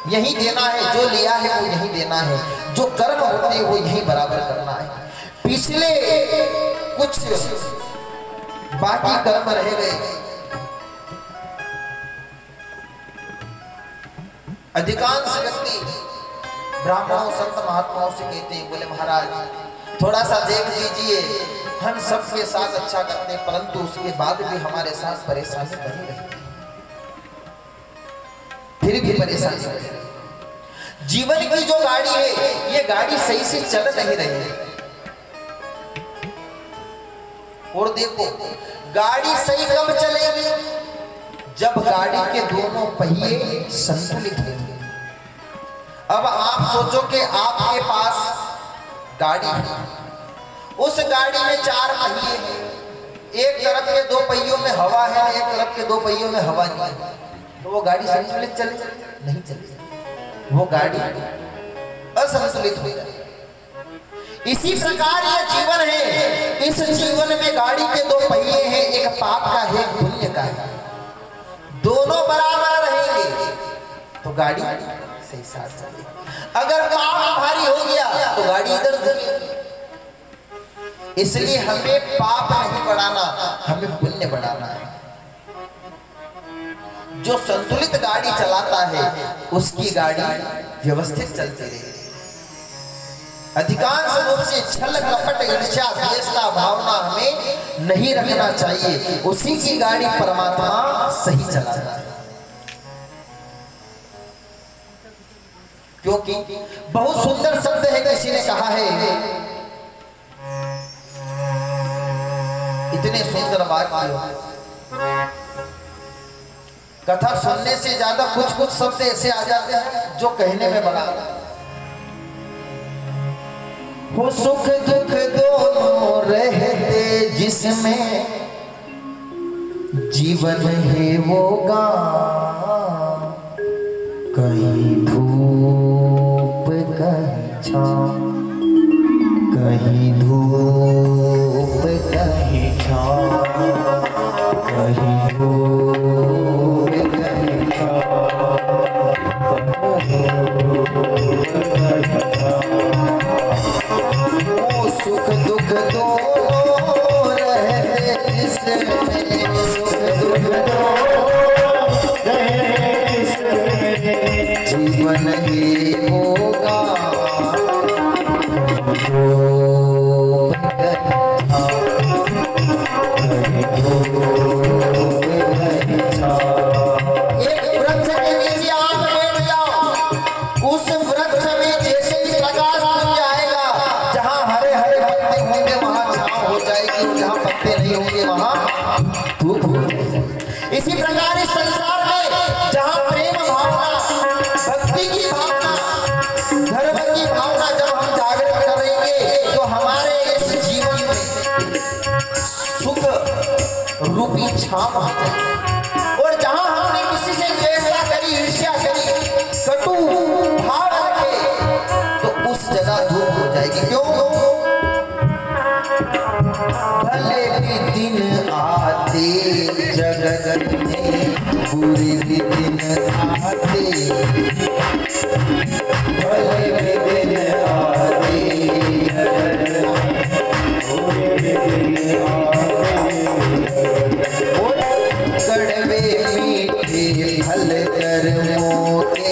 D: यही देना है। जो लिया है वो यही देना है। जो कर्म होते हैं वो यही बराबर करना है। पिछले कुछ बाकी कर्म रह गए। अधिकांश व्यक्ति ब्राह्मणों संत महात्माओं से कहते हैं, बोले महाराज थोड़ा सा देख दीजिए, हम सबके साथ अच्छा करते हैं परंतु उसके बाद भी हमारे साथ परेशानी बनी रहती है, फिर भी परेशानी बनी रहती है। जीवन की जो गाड़ी है ये गाड़ी सही से चल नहीं रही है। और देखो गाड़ी सही कब चलेगी? जब गाड़ी के दोनों पहिए संतुलित होंगे। अब आप सोचो कि आपके पास गाड़ी है, उस गाड़ी में 4 पहिए हैं, एक तरफ के 2 पहियों में हवा है, एक तरफ के 2 पहियों में हवा नहीं है, तो वो गाड़ी संतुलित चलेगी? नहीं चलेगी, वो गाड़ी असंतुलित हो जाएगी। इसी प्रकार ये जीवन है। इस जीवन में गाड़ी के 2 पहिए हैं, एक पाप का है, एक पुण्य का है। दोनों बराबर रहेंगे तो गाड़ी सही साथ चलेगी। अगर पाप भारी हो गया तो गाड़ी इधर उधर। इसलिए हमें पाप नहीं बढ़ाना, हमें पुण्य बढ़ाना है। जो संतुलित गाड़ी चलाता है उसकी गाड़ी व्यवस्थित चलती रहेगी। अधिकांश रूप से छल कपट ईर्ष्या द्वेष का भावना हमें नहीं रखना चाहिए। उसी की गाड़ी परमात्मा सही चलाता है। क्योंकि बहुत सुंदर शब्द है, किसी ने कहा है, इतने सुंदर वाक्य, कथा सुनने से ज्यादा कुछ कुछ शब्द ऐसे आ जाते हैं जो कहने में बड़ा वो सुख दुख दोनों रहते जिसमें जीवन है वो गाँव, कहीं धूप का
A: छाँव, कहीं धूप कहीं छाँव, कहीं धूप कहीं छाँव, ओ सुख दुख दोनों रहते इसमें, सुख दुख दोनों रहते इसमें, जीवन ही होगा
D: इसी प्रकार इस संसार में जहाँ प्रेम भावना, भक्ति की भावना, धर्म की भावना जब हम जागृत करेंगे तो हमारे इस जीवन में सुख रूपी छाप आ जाएगी। और जहाँ हमने किसी से द्वेषा करी, ईर्ष्या करी, कटु भाव रखे तो उस जगह धूप हो जाएगी। क्यों? भले भी दिन आते जगत में, बुरे भी दिन आते, भले भी दिन आते जगत में, बुरे भी दिन आते, कड़वे मीठे फल कर्मों के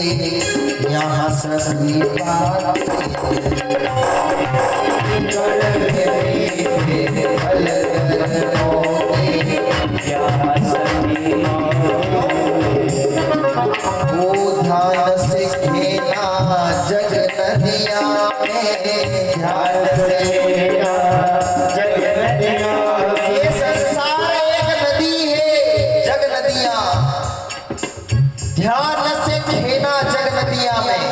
D: यहाँ सभी पाते, कड़वे मीठे फल कर्मों के यहाँ सभी वो ध्यान से खेला जग नदिया में, ध्यान से खेला जग नदिया में। ये संसार एक नदी है, जग नदिया, ध्यान से खेला जग नदिया में।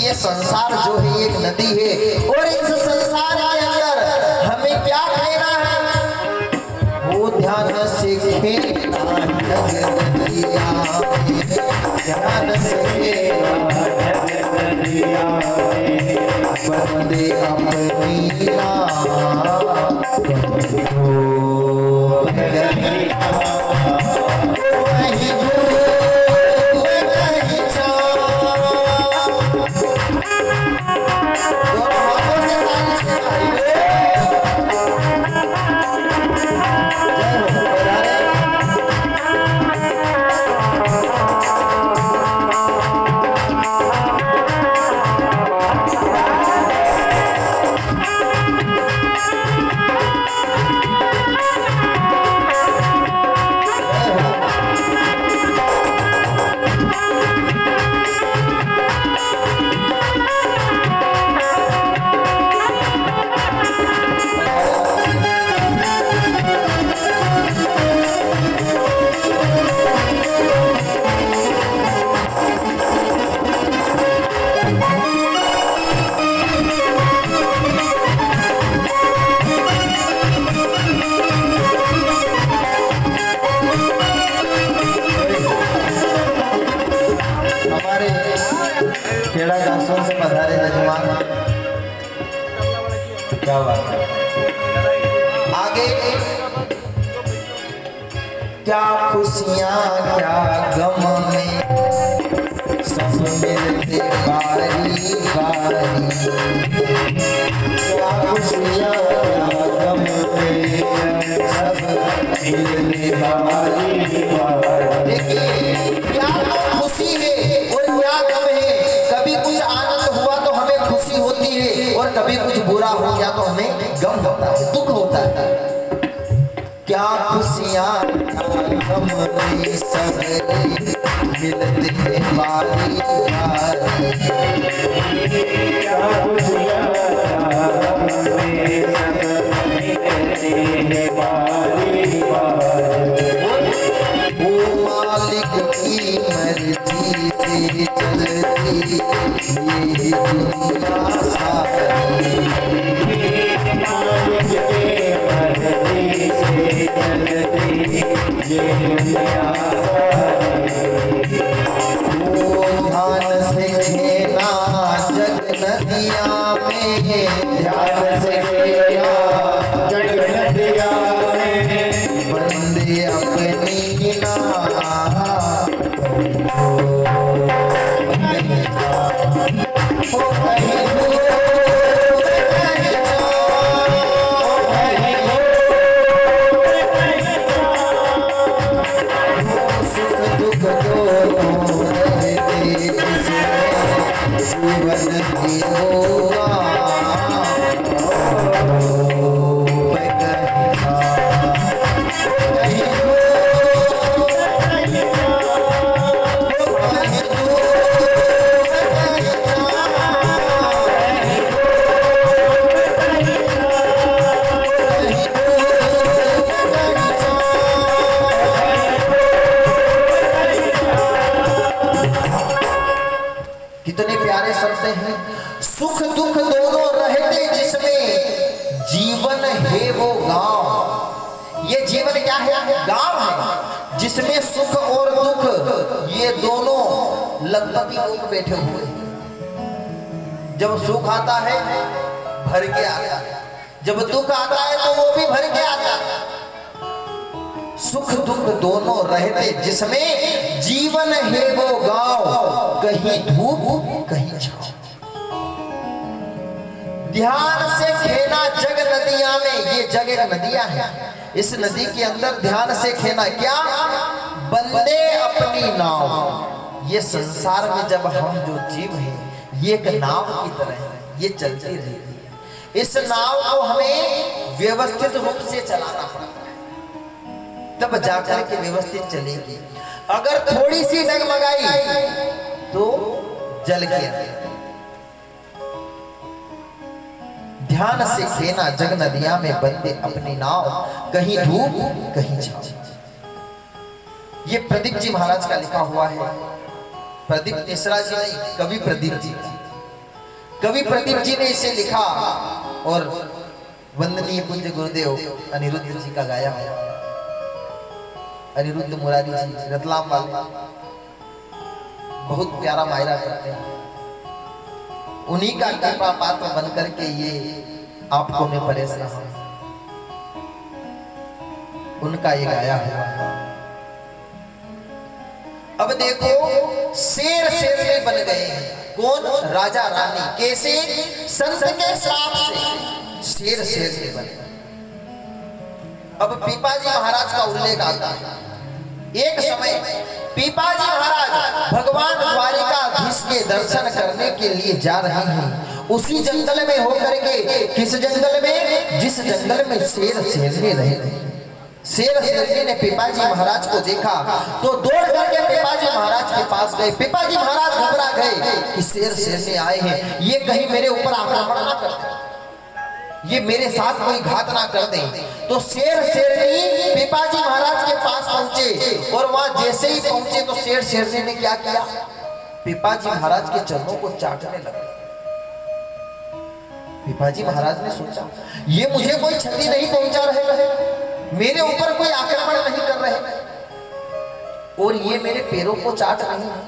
D: ये संसार जो है एक नदी है और इस संसार के अंदर हमें क्या कहना है? वो ध्यान से खेला जग नदिया में, ध्यान से खेला जग नदिया में, बंदे अपनी खेड़ा दासों से पधारे जजमान, क्या बात है। आगे क्या खुशियाँ क्या गम में सब मिलते बारी बारी, क्या खुशियाँ क्या गम में सब मिलते बारी बारी। देखिए क्या खुशी है और क्या गम है। कभी कुछ आनंद हुआ तो हमें खुशी होती है और कभी कुछ बुरा हो गया तो हमें गम होता है, दुख होता है। क्या खुशियाँ गम में सब मिलते हैं बारी बारी, क्या खुशियाँ गम में सब मिलते हैं बारी बारी। वो मालिक की मर्जी से चलती ये दुनिया सारी, मालिक की मर्जी से चलती ये दुनिया सारी। वो ध्यान से खेला जग नदिया बंदे अपनी ना कितने प्यारे शब्द हैं। सुख दुख दोनों रहते जिसमें जीवन है वो गांव। ये जीवन क्या है? गांव है जिसमें सुख और दुख ये दोनों लगभग लोग बैठे हुए हैं। जब सुख आता है भर के आता है, जब दुख आता है तो वो भी भर के आता है। सुख दुख दोनों रहते जिसमें जीवन है वो गांव, कहीं धूप कहीं छांव। ध्यान से खेना जग नदियां में, ये जग एक नदियां है, इस नदी के अंदर ध्यान से खेना क्या? बंदे अपनी नाव। ये संसार में जब हम जो जीव हैं ये एक नाव की तरह है, ये चलती रहती है। इस नाव को हमें व्यवस्थित रूप से चलाना पड़ता है, तब जाकर के व्यवस्थित चलेगी। अगर थोड़ी सी डगमगाई तो जल गया। ध्यान से खेना जग नदियां में बंदे अपनी नाव, कहीं धूप कहीं छांव। ये प्रदीप जी महाराज का लिखा हुआ है। प्रदीप मिश्रा जी नहीं, कवि प्रदीप जी, कवि प्रदीप जी ने इसे लिखा और वंदनीय पूज्य गुरुदेव अनिरुद्ध जी का गाया है। अनिरुद्ध मुरारी जी रतलाम वाले बहुत प्यारा मायरा करते हैं। उन्हीं का कृपा पात्र बन करके ये आपको मैं परेश रहा हूं। उनका ये गाया है। अब देखो शेर शेरनी बन गए हैं। कौन? राजा रानी। कैसे? संत के श्राप से शेर शेरनी बने। अब पीपाजी महाराज का उल्लेख आता है। एक समय पीपाजी महाराज भगवान द्वारिकाधीश के दर्शन करने के लिए जा रहे हैं। उसी जंगल में होकर के, किस जंगल में? जिस जंगल में शेर शेरनी रहे। शेर शेरनी ने पीपाजी महाराज को देखा तो दौड़ करके पीपाजी महाराज के पास गए। पीपाजी महाराज घबरा गए कि शेर शेरनी आए हैं, ये कहीं मेरे ऊपर आक्रमण ना कर दे, ये मेरे साथ कोई घात ना कर दे। तो शेर शेरनी पीपाजी महाराज के पास पहुंचे और वहां जैसे ही पहुंचे तो शेर शेरनी ने क्या किया? पीपाजी महाराज के चरणों को चाटने लगे। पीपाजी महाराज ने सोचा ये मुझे कोई क्षति नहीं पहुंचा रहे, मेरे ऊपर कोई आक्रमण नहीं कर रहे और ये मेरे पैरों को चाट रहे हैं।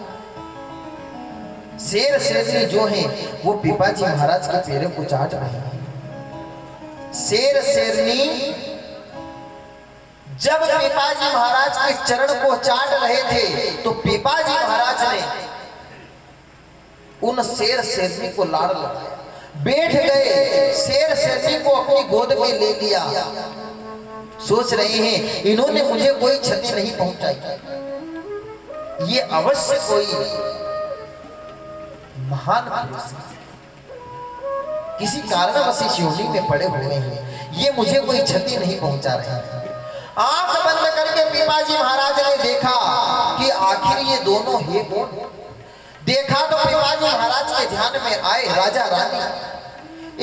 D: शेर शेरनी जो है वो पीपाजी महाराज के पैरों को चाट रहे हैं। शेर शेरनी जब पीपाजी महाराज के चरण को चाट रहे थे तो पीपाजी महाराज ने उन शेर शेरनी को लाड़ लगाया, बैठ गए, शेर शेरनी को अपनी गोद में ले लिया। सोच रहे हैं इन्होंने मुझे कोई क्षति नहीं पहुंचाई, ये अवश्य कोई महान पुरुष है, किसी कारणवश इस योनि में पड़े हुए हैं, ये मुझे कोई क्षति नहीं पहुंचा रहे हैं। आंख बंद करके पीपाजी महाराज ने देखा कि आखिर ये दोनों है कौन। देखा तो पीपाजी महाराज के ध्यान में आए राजा रानी।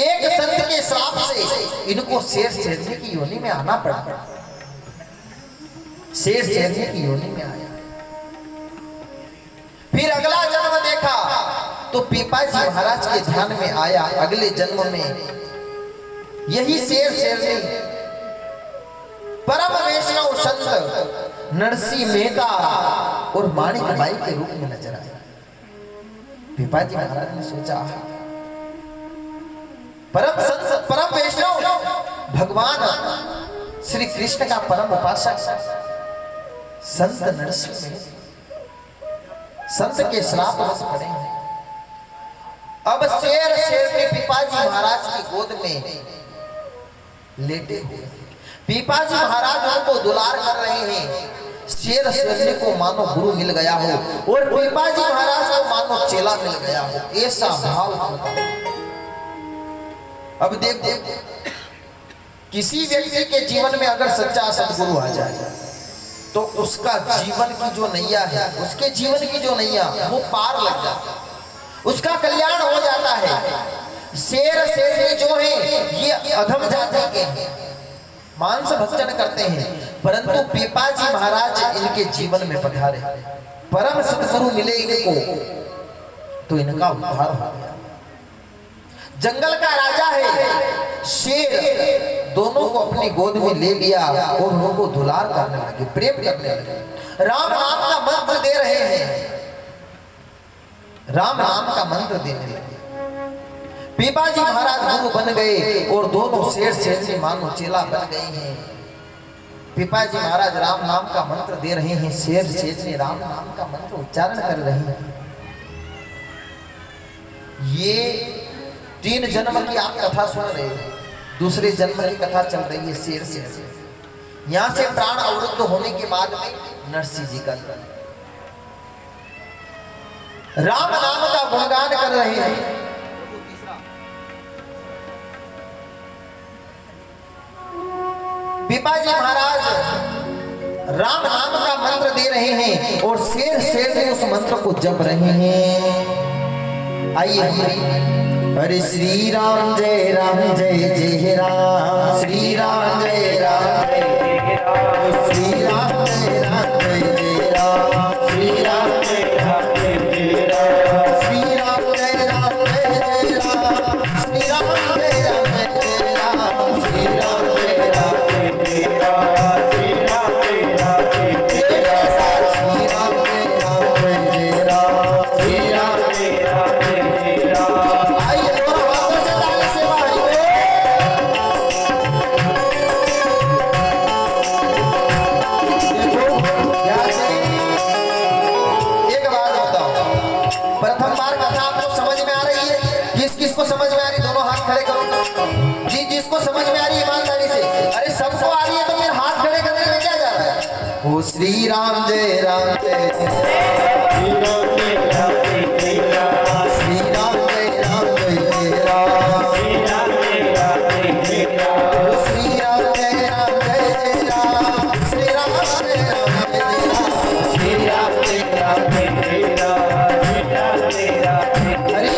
D: एक संत के श्राप से इनको शेर शेरनी की योनि में आना पड़ा। शेर शेरनी की योनि में आया। फिर अगला जन्म देखा तो पीपाजी महाराज के ध्यान में आया अगले जन्म में यही शेर शेरनी परम वैष्णव संत नरसिंह मेहता और माणिक बाई के रूप में नजर आया। पीपाजी महाराज ने सोचा परम संत परम वैष्णव भगवान श्री कृष्ण का परम उपासक संत नरसिंह में संत के श्राप बस पड़े हैं। अब शेर शेरनी पीपाजी महाराज की गोद में लेटे हुए। पीपाजी महाराज उनको दुलार कर रहे हैं। शेर शेरनी को मानो गुरु मिल गया हो और पीपाजी महाराज को मानो चेला मिल गया हो, ऐसा भाव होता। अब देखो, किसी व्यक्ति के जीवन में अगर सच्चा सदगुरु आ जाए तो उसका जीवन की जो नैया है, उसके जीवन की जो नैया वो पार लग जाता है, उसका कल्याण हो जाता है। शेर शेरनी जो है ये अधम जाति के हैं, मांस भक्षण करते हैं, परंतु पीपाजी महाराज इनके जीवन में पधारे, परम सदगुरु मिले इनको तो इनका उद्धार हो गया। जंगल का राजा है शेर, दोनों को अपनी गोद में ले लिया और उनको दुलार करने लगे, प्रेम करने लगे। राम नाम का मंत्र दे रहे हैं, राम नाम का मंत्र देने लगे। पीपाजी महाराज गुरु बन गए और दोनों शेर शेरनी मानो चेला बन गए हैं। पीपाजी महाराज राम नाम का मंत्र दे रहे हैं, शेर शेरनी राम नाम का मंत्र उच्चारण कर रहे हैं। ये 3 जन्म की आप कथा सुन रहे हैं, दूसरे जन्म की कथा चल रही है शेर से। यहां से प्राण अवरुद्ध होने के बाद में नरसिंह जी का राम नाम का गुणगान कर रहे हैं। पीपाजी महाराज राम नाम का मंत्र दे रहे हैं और शेर शेरनी उस मंत्र को जप रहे हैं। आइए, हरे श्री राम जय राम जय राम, श्री राम जय राम जय राम, श्री राम जय राम जय राम, श्री राम जय राम जय राम, श्री राम जय राम जय राम, श्री राम जय राम जय राम, श्री राम जय राम जय राम, श्री राम जय राम जय राम, श्री राम जय राम जय राम, श्री राम जय राम जय राम। आइए दोनों हाथों से ताली से बाहर। देखो यार, एक बात बताओ, प्रथम बार कथा आपको समझ में आ रही है? किस किस को समझ में आ रही? दोनों हाथ खड़े करो जी। जिसको समझ में आ रही है ईमानदारी से, अरे सबको आ रही है तो फिर हाथ खड़े करने में क्या जा रहा है? ओ श्री राम जय राम जय श्री राम जय राम जय राम, श्री राम जय राम जय राम, श्री राम जय राम जय राम, श्री राम जय राम जय राम, श्री राम जय राम जय राम, श्री राम जय राम जय राम, श्री राम जय राम। हरि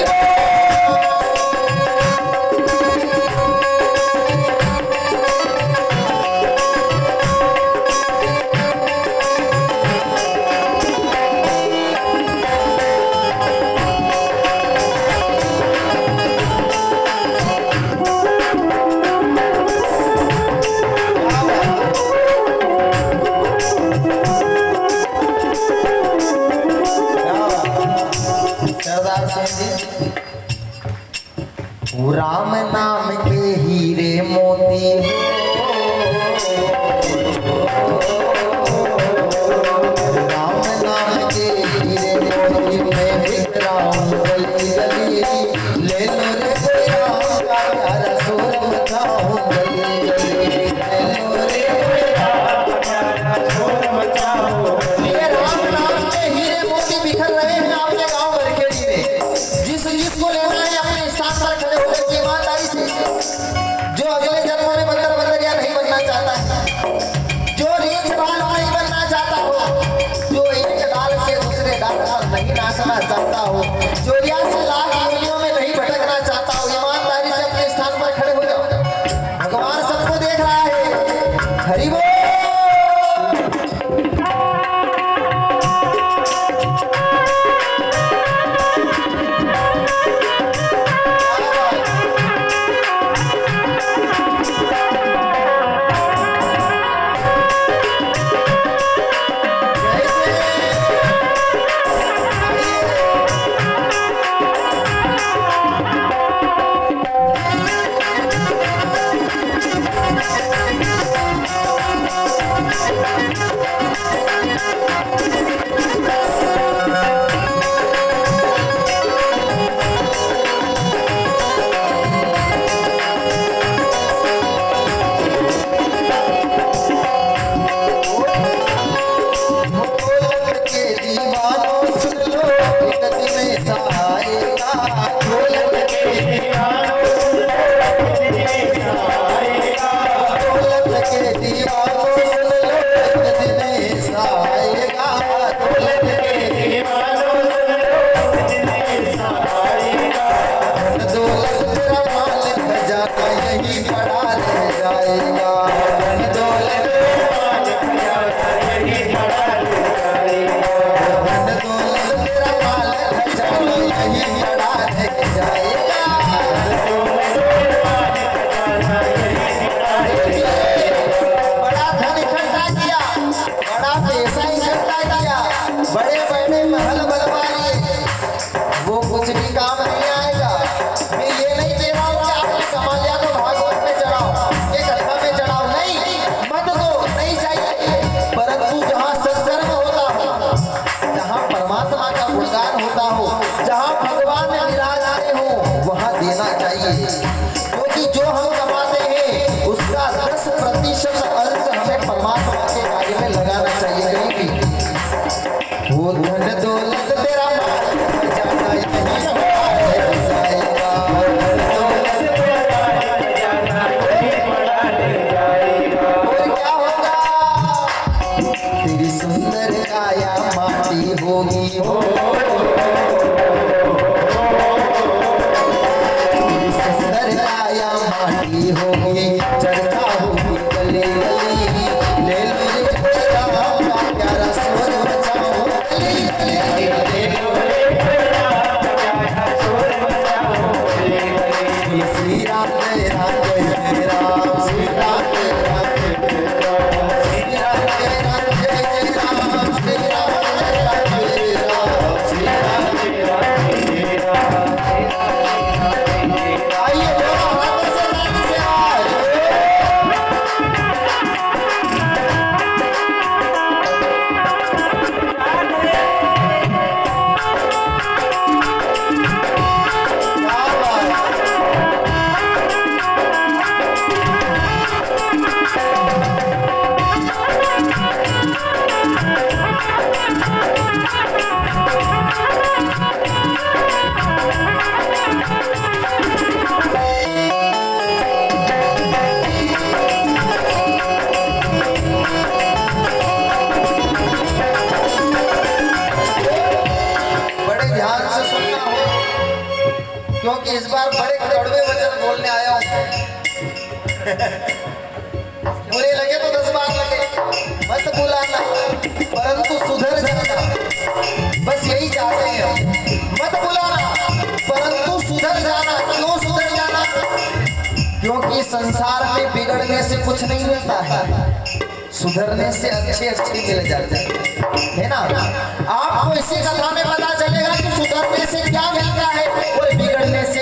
D: राम नाम के हीरे मोती, राम नाम के हीरे मोती मैं बिक रहा हूँ गली गली, ले लो रे कोई राम का प्यारा सुर मचाऊं गली गली, ले लो रे कोई राम का प्यारा सुर मचाऊं। ये राम नाम के हीरे मोती बिखर रहे हैं आपके गाँव बरखेड़ी में। जिसको लेना है अपने स्थान पर खड़े होकर के ईमानदारी से, जो अगले जन्म में बंदर बंदरिया नहीं बनना चाहता है, जो रीछ बाल नहीं बनना चाहता हो, जो एक डाल से दूसरे डाल पर नहीं नाचना चाहता हो, जो 82 लाख योनियों में नहीं भटकना चाहता हो, ईमानदारी से अपने स्थान पर खड़े हो जाओ। भगवान सबको देख रहा है। हरि बोल। तेरी सुंदर काया माटी होगी तेरी सुंदर काया माटी होगी चर्चा होगी गली गली ले लो ये तेरा प्यारा स्वर बचाओ गली गली ले लो ये तेरा प्यारा स्वर बचाओ गली गली श्री राम जय राम जय राम श्री राम जय राम श्री राम जय राम जय राम श्री राम जय राम जय राम श्री राम जय राम जय राम आइए दोनों हाथों से ताली से आज बड़े ध्यान से सुनना हो क्योंकि इस बार बड़े कड़वे वचन बोलने आया हूं बुरे लगे तो 10 बार लगे मत बुलाना परंतु सुधर जाना बस यही चाहते हैं हम मत बुलाना परंतु सुधर जाना क्यों सुधर जाना क्योंकि संसार में बिगड़ने से कुछ नहीं मिलता है सुधरने से अच्छे अच्छे मिल जाते हैं है ना आपको इसी कथा में पता चलेगा कि सुधरने से क्या मिलता है और बिगड़ने से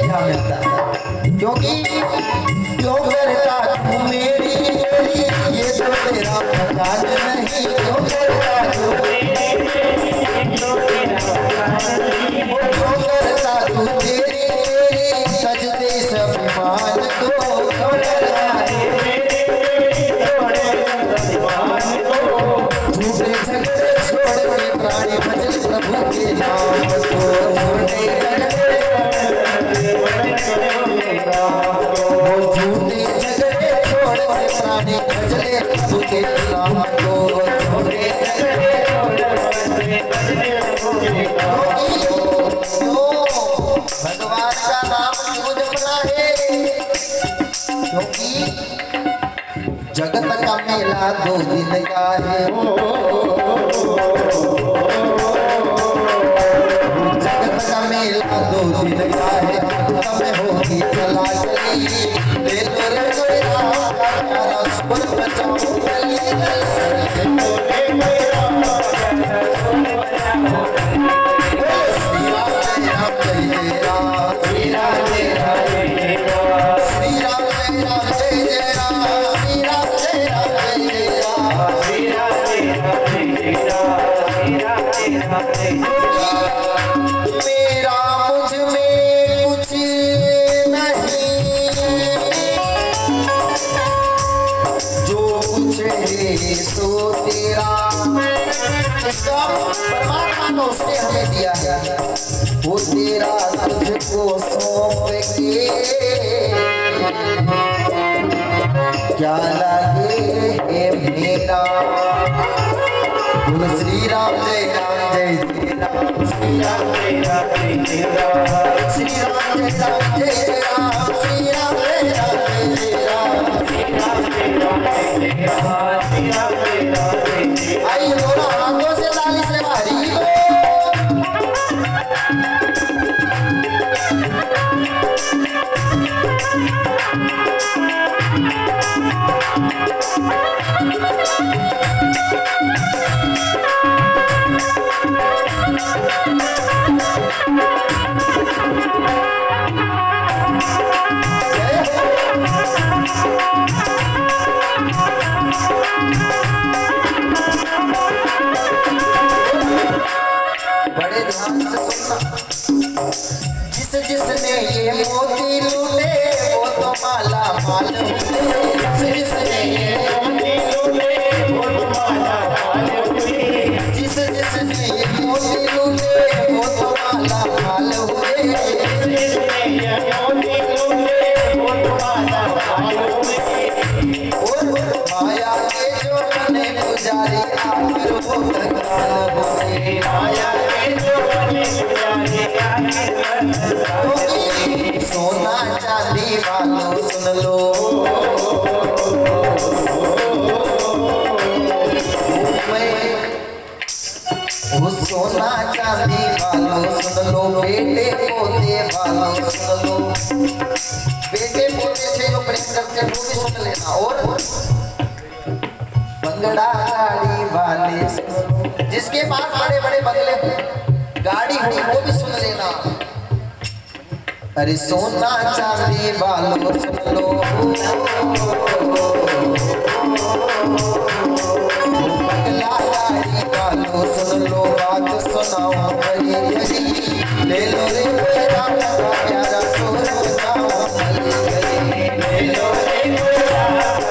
D: क्या मिलता है क्योंकि क्यों करता तू मेरी ये तो तेरा पता नहीं क्यों करता तू क्यों करता तू तेरी सजदे स्वाभिमान को क्यों करता झूठे झगड़े छोड़ के प्राणी भजन प्रभु के नाम को झूठे झगड़े छोड़ के प्राणी भजने प्रभु के नाम को झूठे झगड़े भगवान का नाम क्यों जपना है क्योंकि जगत का मेला 2 दिन का है जगत का मेला 2 दिन का है तब होगी चला चली ले लो रे मेरा प्यारा स्वर बचाओ गली गली श्री राम जय राम जय राम श्री राम जय राम जय राम श्री राम जय राम जय राम श्री राम जय राम जय राम श्री राम जय राम जय राम मेरा मुझ में कुछ नहीं जो कुछ है सो तेरा इसका परमात्मा ने उसने हमें दिया है वो तेरा तुझको सौंप के क्या लगे है मेरा बोल श्री राम जय राम श्री राम जय राम जय राम श्री राम जय राम जय राम श्री राम जय राम जय राम श्री राम जय राम जय राम श्री राम जय राम जय राम आइए दोनों हाथों से ताली से हरी बड़े ध्यान से सुनना जिसने ये मोती लूटे वो तो माला माल हुए जिसने ये मोती लूटे वो तो माला माल हुए जिसने ये मोती लूटे वो तो माला माल हुए जिसने ये मोती लूटे वो तो माला माल हुए और माया के जो बने पुजारी प्यारे आखिर वो कंगाल होए माया के जो बने प्यारे आखिर सोना चांदी वालों सुन लो वो सोना चांदी वालों सुन लो बेटे पोते वालों सुन लो बेटे पोते से जो प्रेम करते वो भी सुन लेना और बंगड़ा गाड़ी वाले सुन लो जिसके पास बड़े बड़े बंगले गाड़ी हुई वो भी सुन लेना अरे सोना चांदी वालों सुन लो बंगला गाड़ी वालों सुन लो बात सुनाओ हरी हरी ले लो रे मेरा प्यारा सोर बजाओ हरी हरी ले लो रे मेरा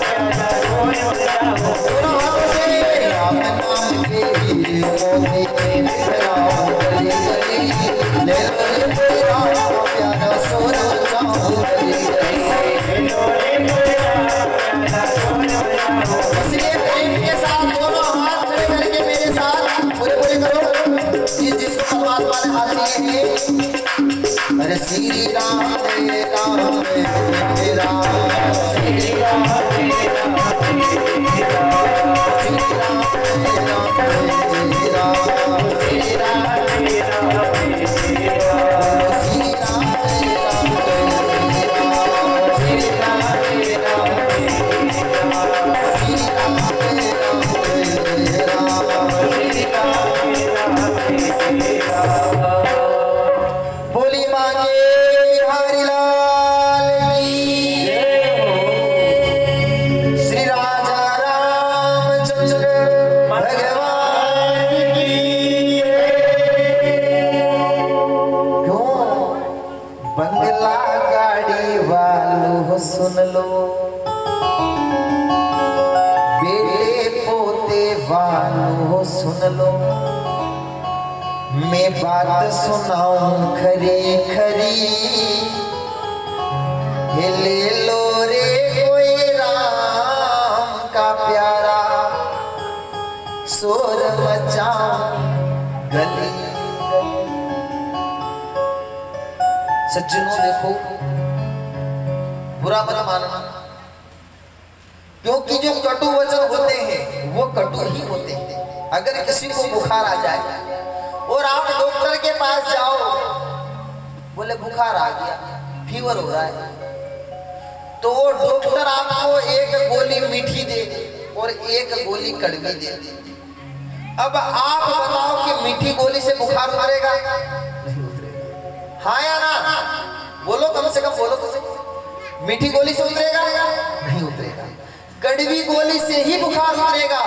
D: प्यारा सोर बजाओ सुनाओ से राम नाम के हीरे मोती के बिखराओ हरी हरी ले लो रे मेरा प्यारा सोर बजाओ हरी हरी ले लो रे मेरा प्यारा सोर बजाओ इसलिए प्रेम के साथ दोनों हाथ खड़े करके मेरे साथ पूरे पूरे करो जिसको परमात्मा ने हाथ दिए हैं अरे श्री राम श्री राम श्री राम श्री राम श्री राम श्री राम श्री राम श्री राम श्री राम श्री राम श्री बोली मांगे बिहारी लाल की श्री राजा रामचंद्र भगवान की क्यों बंगला गाड़ी वालों सुन लो बेटे पोते वालों सुन लो मैं बात सुनाऊं खरी खरी ले लो रे कोई राम का प्यारा शोर मचाऊं गली सज्जनों देखो बुरा मत मानना क्योंकि जो कटु वचन होते हैं वो कटु ही होते हैं अगर किसी को बुखार आ जाए और आप डॉक्टर के पास जाओ बोले बुखार आ गया फीवर हो रहा है तो वो डॉक्टर आपको एक गोली मीठी दे और एक गोली कड़वी दे अब आप बताओ कि मीठी गोली से बुखार उतरेगा नहीं उतरेगा हाँ या ना बोलो कम से कम बोलो तो मीठी गोली से उतरेगा नहीं उतरेगा कड़वी गोली से ही बुखार उतरेगा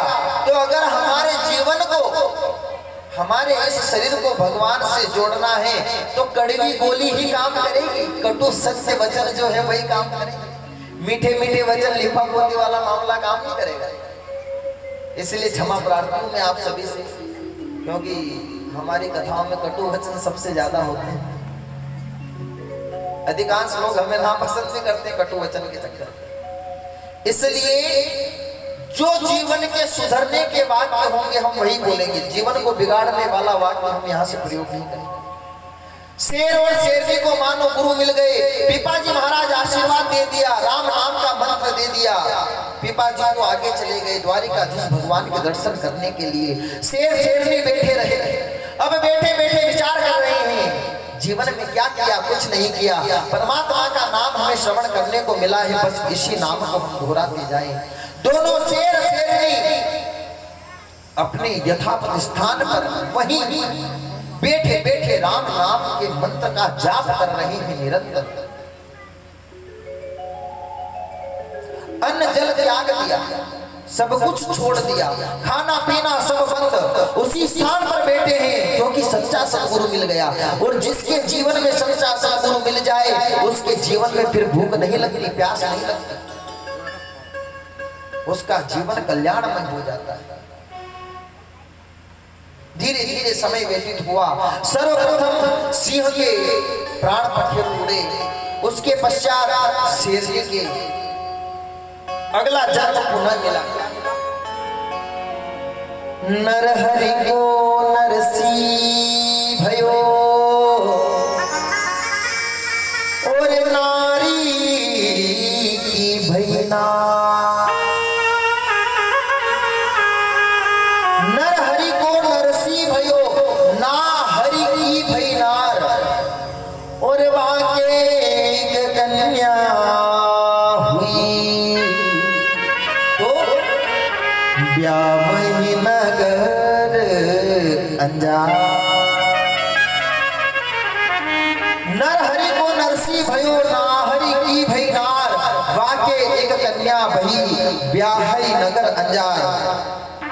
D: तो अगर हमारे जीवन को हमारे इस शरीर को भगवान से जोड़ना है तो कड़वी गोली ही काम करेगी कटु सत्य वचन जो है वही काम करेगी मीठे मीठे वचन लिपा पोती वाला मामला काम नहीं करेगा इसलिए क्षमा प्रार्थना हूं मैं आप सभी से क्योंकि हमारी कथाओं में कटु वचन सबसे ज्यादा होते हैं अधिकांश लोग हमें नापसंद भी करते कटु वचन के चक्कर इसलिए जो जीवन के सुधरने के वाक्य होंगे हम वही बोलेंगे जीवन को बिगाड़ने वाला वाक्य हम यहाँ से प्रयोग नहीं करेंगे शेर और शेरनी को मानो गुरु मिल गए पिपाजी महाराज आशीर्वाद दे दिया राम नाम का मंत्र दे दिया पिपाजी को आगे चले गए द्वारिकाधीश भगवान के दर्शन करने के लिए शेर शेरनी बैठे रहे अब बैठे बैठे विचार कर रहे हैं जीवन में क्या किया कुछ नहीं किया परमात्मा का नाम हमें श्रवण करने को मिला है बस इसी नाम को हम दोहराते जाएं दोनों शेर शेरनी अपने यथार्थ स्थान पर वहीं बैठे बैठे राम नाम के मंत्र का जाप कर रहे हैं निरंतर अन्न जल त्याग दिया सब कुछ छोड़ दिया खाना पीना सब बंद उसी स्थान पर बैठे हैं क्योंकि सच्चा सद्गुरु मिल गया और जिसके जीवन में सच्चा सद्गुरु मिल जाए उसके जीवन में फिर भूख नहीं लगती प्यास नहीं लगती उसका जीवन कल्याणमय हो जाता है धीरे धीरे समय व्यतीत हुआ सर्वप्रथम सिंह के प्राण पखेरु उड़े उसके पश्चात शेरनी के अगला जन्म पुनः मिला नरहरि को नरसी भयो और नारी की भैना। नरहरि को नरसी भयो ना हरि की भैनार और वाके कन्या हुई तो ब्यावही नगर अंजार। नरहरि को नरसी भयो नाहरि की भैनार वाके एक कन्या भई ब्याहई नगर अंजार।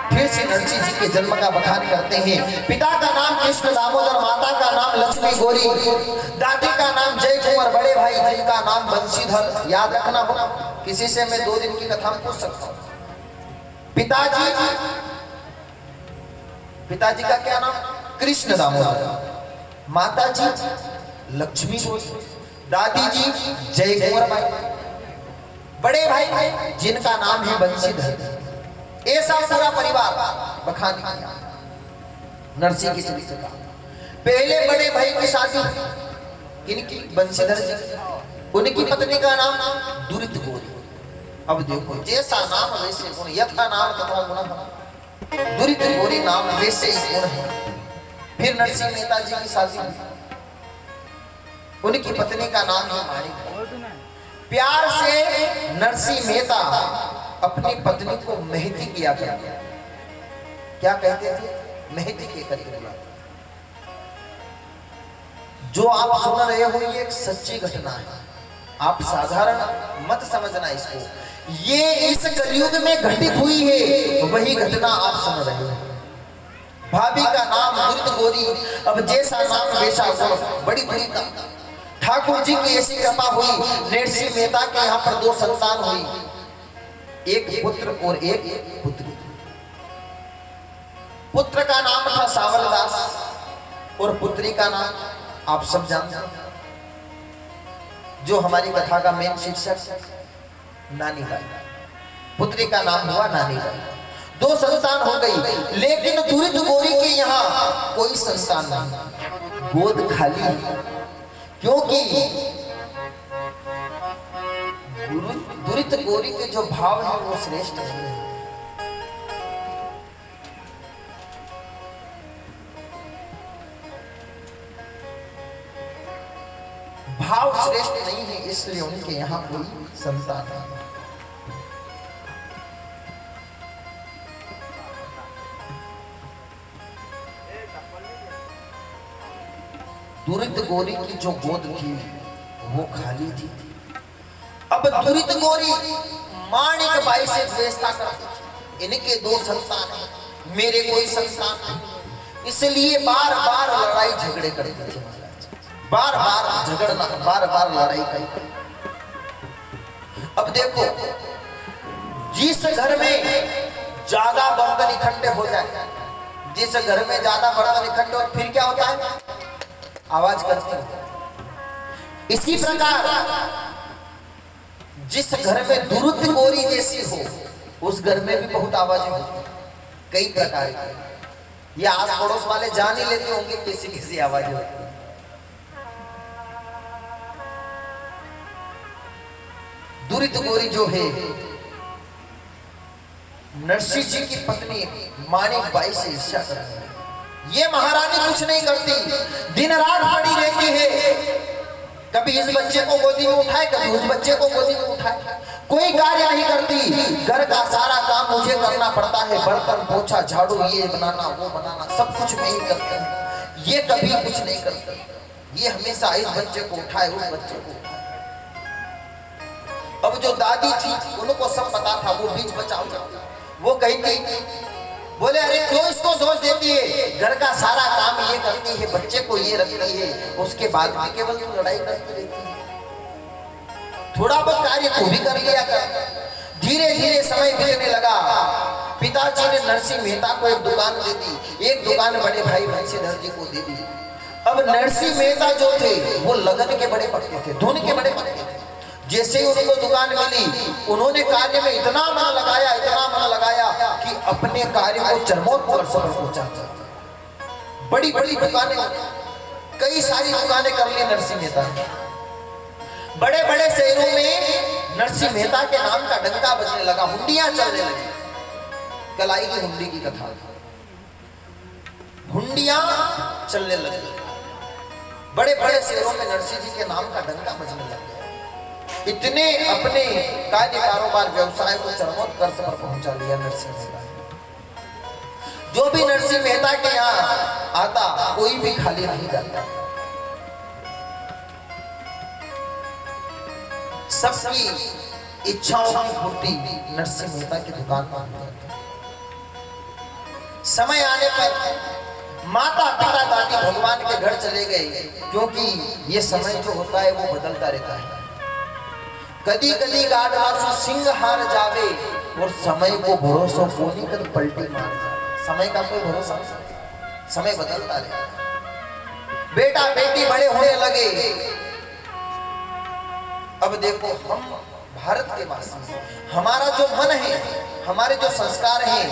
D: फिर से नरसिंह जी के जन्म का बखान करते हैं। पिता का नाम कृष्ण दामोदर, माता का नाम लक्ष्मी गौरी, दादी का नाम जय कुंवर, बड़े भाई जिनका नाम बंशीधर। याद रखना हो, किसी से मैं 2 दिन की कथा पूछ सकता हूँ। पिताजी का क्या नाम? कृष्ण दामोदर। माता जी लक्ष्मी गौरी, दादी जी जय कुंवर भाई, बड़े भाई जिनका नाम है बंशीधर। ऐसा पूरा परिवार बखान किया नरसिंह की चरित्र का। पहले बड़े भाई की शादी किनकी? बंशीधर जी। उनकी पत्नी का नाम दुरित गौरी। अब देखो, जैसा नाम वैसे गुण, यथा नाम तथा गुण। दुरित गौरी नाम वैसे ही गुण है। फिर नरसिंह मेहता जी की शादी हुई। उनकी पत्नी का नाम है माणिक। प्यार से नरसिंह मेहता अपनी पत्नी को मेहती किया करते। क्या कहते थे? मेहती के करके बुलाते। जो आप सुन रहे हो ये एक सच्ची घटना है, आप साधारण मत समझना इसको। ये इस कलयुग में घटित हुई है, वही घटना आप सुन रहे हो। भाभी का नाम दुरित गौरी। अब जैसा नाम वैसा गुण, बड़ी दुरिता। ठाकुर जी की ऐसी कृपा हुई, नरसिंह मेहता के यहाँ पर 2 संतान हुई, एक पुत्र और एक पुत्री। पुत्र का नाम था सावलदास और पुत्री का नाम आप सब जानते हैं, जो हमारी कथा का मेन शीर्षक नानी बाई। पुत्री का नाम हुआ नानी बाई। 2 संतान हो गई, लेकिन दुरित गौरी के यहाँ कोई संतान नहीं, गोद खाली है। क्योंकि दुरित गौरी के जो भाव है वो श्रेष्ठ नहीं है। भाव श्रेष्ठ नहीं है, इसलिए उनके यहाँ कोई संतान नहीं। दुरित गौरी की जो गोद थी वो खाली थी। अब दुरित गौरी माणिक बाई से द्वेषता करती थी। इनके 2 संतान हैं, मेरे कोई संतान नहीं, इसलिए बार बार लड़ाई झगड़े करती थी। बार बार झगड़ना, बार बार लड़ाई करती। अब देखो, जिस घर में ज्यादा बर्तन इकट्ठे हो जाए, जिस घर में ज्यादा बर्तन इकट्ठे हो, फिर क्या होता है? आवाज करते हैं। इसी प्रकार जिस घर में दुरित गौरी जैसी हो, उस घर में भी बहुत आवाजें होती हैं, कई प्रकार की। ये आस पड़ोस वाले जान ही लेते होंगे किसी किसी आवाजें होती है। दुरित गौरी जो है नरसिंह जी की पत्नी माणिक बाई से ईर्ष्या करती है। ये महारानी कुछ नहीं करती, दिन रात पड़ी रहती है। कभी इस बच्चे को गोदी में उठाए, कभी उस बच्चे को गोदी में उठाए, कोई कार्य नहीं करती। घर का सारा काम मुझे करना पड़ता है, बर्तन पोछा झाड़ू, ये बनाना वो बनाना, सब कुछ मैं ही करता हूँ। ये कभी कुछ नहीं करती। ये हमेशा इस बच्चे को उठाए, उस बच्चे को उठाए। अब जो दादी थी उनको सब पता था, वो बीच बचाव करती। वो कहती, बोले अरे क्यों इसको दोष देती है, घर का सारा काम ये करती है, बच्चे को ये रखती है, उसके बाद भी केवल तू लड़ाई करती रहती है। थोड़ा बहुत कार्य तू भी कर लिया कर। धीरे धीरे समय बीतने लगा। पिताजी ने नरसिंह मेहता को एक दुकान दे दी, एक दुकान बड़े भाई बंशीधर जी को दे दी। अब नरसिंह मेहता जो थे वो लगन के बड़े पक्के थे, धुन के बड़े पक्के थे। जैसे ही उनको दुकान मिली, उन्होंने कार्य में इतना मन लगाया कि अपने कार्य को चरमोत्कर्ष पर पहुंचा। बड़ी बड़ी दुकानें, कई सारी दुकानें कर ली नरसिंह मेहता ने। बड़े बड़े शहरों में नरसिंह मेहता के नाम का डंका बजने लगा, हुंडियां चलने लगी। कलाई की हुंडी की कथा, हुंडियां चलने लगी। बड़े बड़े शहरों में नरसिंह जी के नाम का डंका बजने लग गया। इतने अपने कार्य कारोबार व्यवसाय को चरमोत्कर्ष पर पहुंचा लिया नरसिंह मेहता। जो भी नरसिंह मेहता के यहाँ आता, कोई भी खाली नहीं जाता। सबकी इच्छाओं की पूर्ति नरसिंह मेहता की दुकान पर हो जाती। समय आने पर माता पिता दादी भगवान के घर चले गए, क्योंकि ये समय जो होता है वो बदलता रहता है। कदी कदी गाढ़ सिंह हार जावे, और समय को भरोसा कोनी कद पलटी मार जावे। समय का कोई भरोसा नहीं, समय बदलता रहता। बेटा बेटी बड़े होने लगे। अब देखो, हम भारत के वासी, हमारा जो मन है, हमारे जो संस्कार हैं,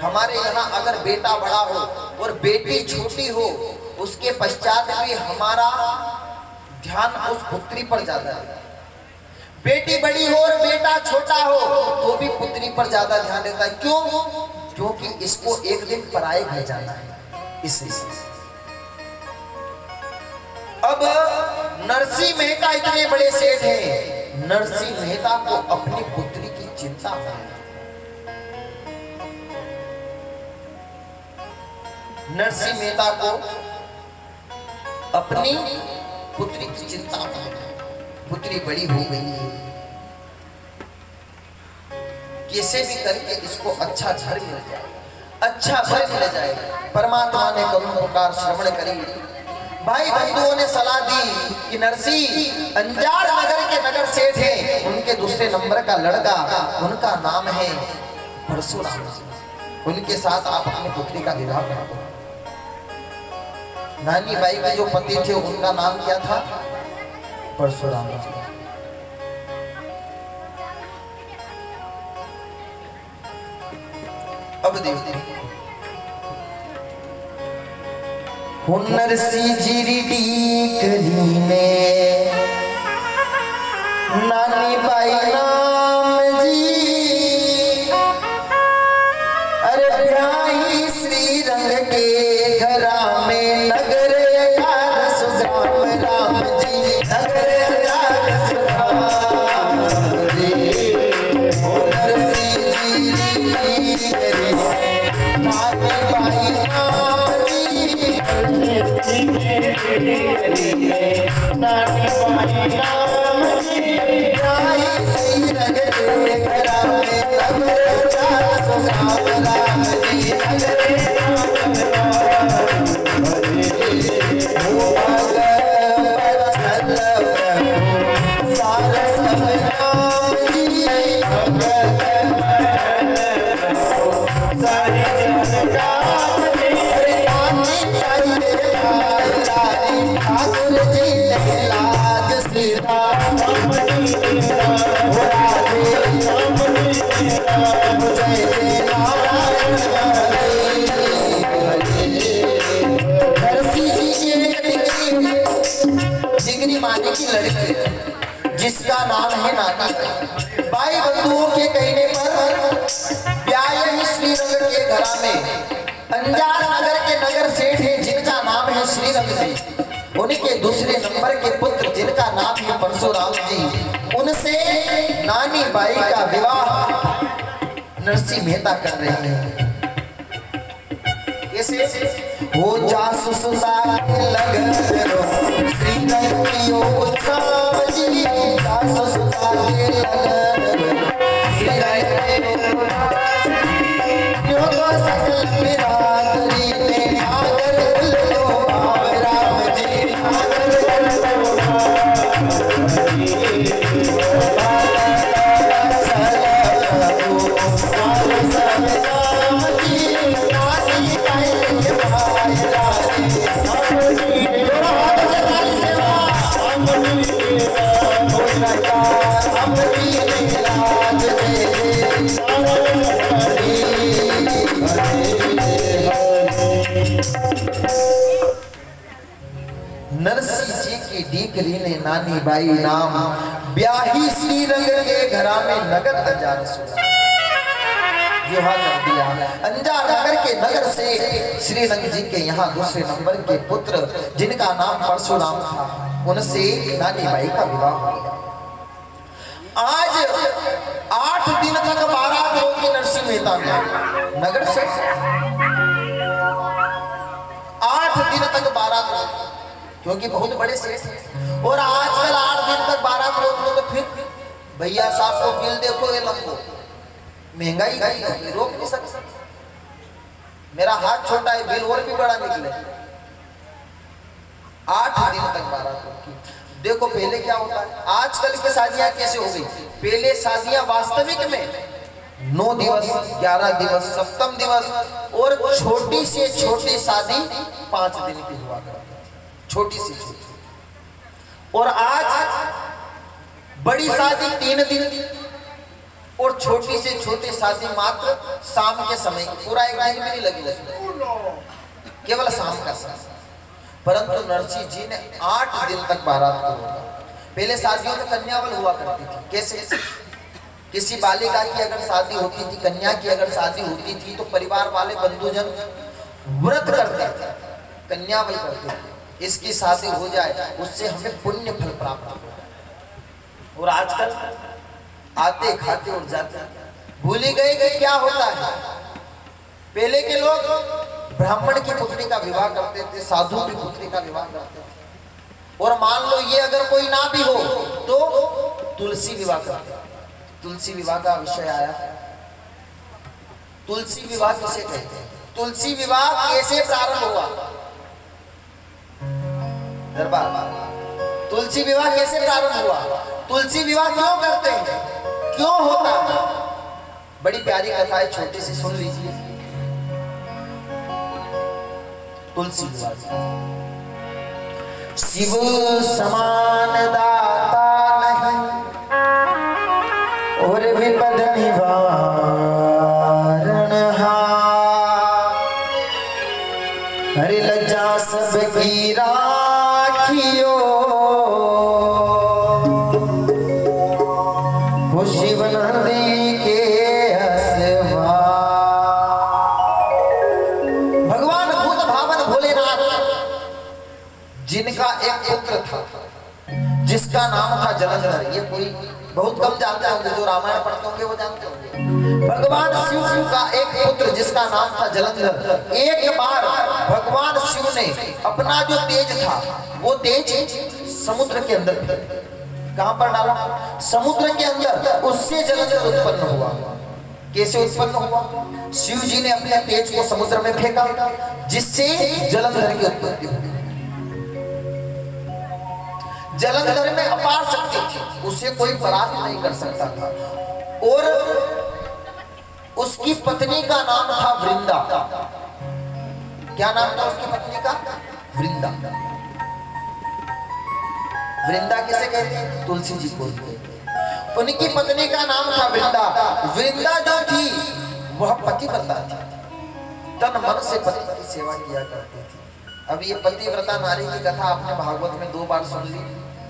D: हमारे यहाँ अगर बेटा बड़ा हो और बेटी छोटी हो, उसके पश्चात भी हमारा ध्यान उस पुत्री पर ज्यादा है। बेटी बड़ी हो और बेटा छोटा हो तो भी पुत्री पर ज्यादा ध्यान देता है। क्यों? क्योंकि इसको एक दिन पराए घर जाना है, इसलिए। अब नरसिंह मेहता इतने बड़े सेठ हैं, नरसिंह मेहता को अपनी पुत्री की चिंता है। नरसिंह मेहता को अपनी पुत्री की चिंता है। पुत्री बड़ी हो गई है, कैसे भी करके इसको अच्छा घर मिल जाए, अच्छा घर मिल जाए। परमात्मा ने करुण पुकार श्रवण करी। भाई बंधुओं ने सलाह दी कि नरसिंह अंजार नगर के नगर सेठ हैं, उनके दूसरे नंबर का लड़का, उनका नाम है परशुराम, उनके साथ आप अपनी पुत्री का विवाह करा दो। नानी बाई के जो पति थे उनका नाम क्या था? परशुराम जी। अब देखते नरसिंह जी टीकरी ने नानी बाई नाम जी, अरे ब्याही श्री रंग के घरा में नगर यार सुग्राम राम जी, नगर यार सुग्राम जी। नरसिंह जी टीकरी नानी बाई नाम जी, नानी बाई नाम जी, ब्याही श्री रंग के घरा में नगर यार सुग्राम राम जी, नगर की लड़की जिसका नाम है नानी। भाई बंधुओं के कहने पर ब्याही श्री रंग के घरा में अंजार नगर के नगर सेठ है जिनका नाम है श्री रंग जी, उनके दूसरे नंबर के पुत्र जिनका नाम है परशुराम जी, उनसे नानी बाई का विवाह नरसिंह मेहता कर रहे हैं। कैसे? हो जासुसता के लगन रो श्री रंग की उत्सव जी, जासुसता के लगन रो श्री रंग क्यों तो सकल बिरादरी में आगर लो राम जी, आगर लो नरसिंह जी की डीकरी ने नानी बाई नाम ब्याही श्री रंग के घरा में नगर अंजार सुना विवाह कर दिया। अंजार नगर के नगर से श्रीरंग जी के यहाँ दूसरे नंबर के पुत्र जिनका नाम परशुराम था, उनसे नानी बाई का विवाह हो गया। आज 8 दिन तक बारात होगी नरसिंह मेहता में नगर से, 8 दिन तक बारात होगी क्योंकि बहुत बड़े सेठ हैं। और आजकल 8 दिन तक बारात रोक तो फिर भैया साहब को बिल देखो ये लंबो महंगाई रोक नहीं सकता। मेरा हाथ छोटा है, बिल और भी बड़ा निकले। 8 दिन तक बारात होगी। देखो पहले क्या होता है, आजकल की शादियां कैसे हो गई। पहले शादियां वास्तविक में 9 दिवस 11 दिवस सप्तम दिवस और छोटी से छोटी शादी 5 दिन की हुआ करती थी, छोटी से छोटी। और आज बड़ी शादी 3 दिन और छोटी से छोटी शादी मात्र शाम के समय, पूरा एक दिन भी नहीं लगी उसमें, केवल शाम का समय। परंतु नरसिंह जी ने 8 दिन तक बारात को रोका। पहले शादियों में कन्यावल हुआ करती थी। कैसे? किसी बालिका की अगर शादी होती थी, कन्या की अगर शादी होती थी तो परिवार वाले बंधुजन व्रत करते थे, कन्यावल करते थे, इसकी शादी हो जाए उससे हमें पुण्य फल प्राप्त हो। और आजकल आते खाते और जाते भूल ही गए कि क्या होता है। पहले के लोग ब्राह्मण की पुत्री का विवाह करते थे, साधु की पुत्री का विवाह करते थे। और मान लो ये अगर कोई ना भी हो तो तुलसी विवाह करते। तुलसी विवाह का विषय आया। तुलसी विवाह किसे कहते हैं? तुलसी विवाह कैसे प्रारंभ हुआ? दरबार, तुलसी विवाह कैसे प्रारंभ हुआ? तुलसी विवाह क्यों करते हैं, क्यों होता है? बड़ी प्यारी कथा है, छोटी सी सुन लीजिए। तुलसी विवाह। शिव समान दाता नहीं और विपद निवारण हरि लज्जा सबकी राखियो वो शिव नंदी के असवा। भगवान भूत भावन भोलेनाथ जिनका एक पुत्र था जिसका नाम था जलंधर। ये कोई बहुत कम जानते होंगे, जो रामायण पढ़ते होंगे वो जानते होंगे। भगवान शिव का एक पुत्र जिसका नाम था जलंधर। एक बार भगवान शिव ने अपना जो तेज था वो तेज समुद्र के अंदर, कहां पर डाला? समुद्र के अंदर। उससे जलंधर उत्पन्न हुआ। कैसे उत्पन्न हुआ? शिव जी ने अपने तेज को समुद्र में फेंका जिससे जलंधर की उत्पत्ति हुई। जलंधर में अपार शक्ति थी, उसे कोई परास्त नहीं कर सकता था। और उसकी पत्नी का नाम था वृंदा। क्या नाम था उसकी पत्नी का? वृंदा। वृंदा किसे कहते हैं? तुलसी जी को कहते हैं। उनकी पत्नी का नाम था वृंदा। वृंदा जो थी वह पतिव्रता थी, तन मन से पति की सेवा किया करती थी। अब ये पतिव्रता नारी की कथा आपने भागवत में 2 बार सुन ली,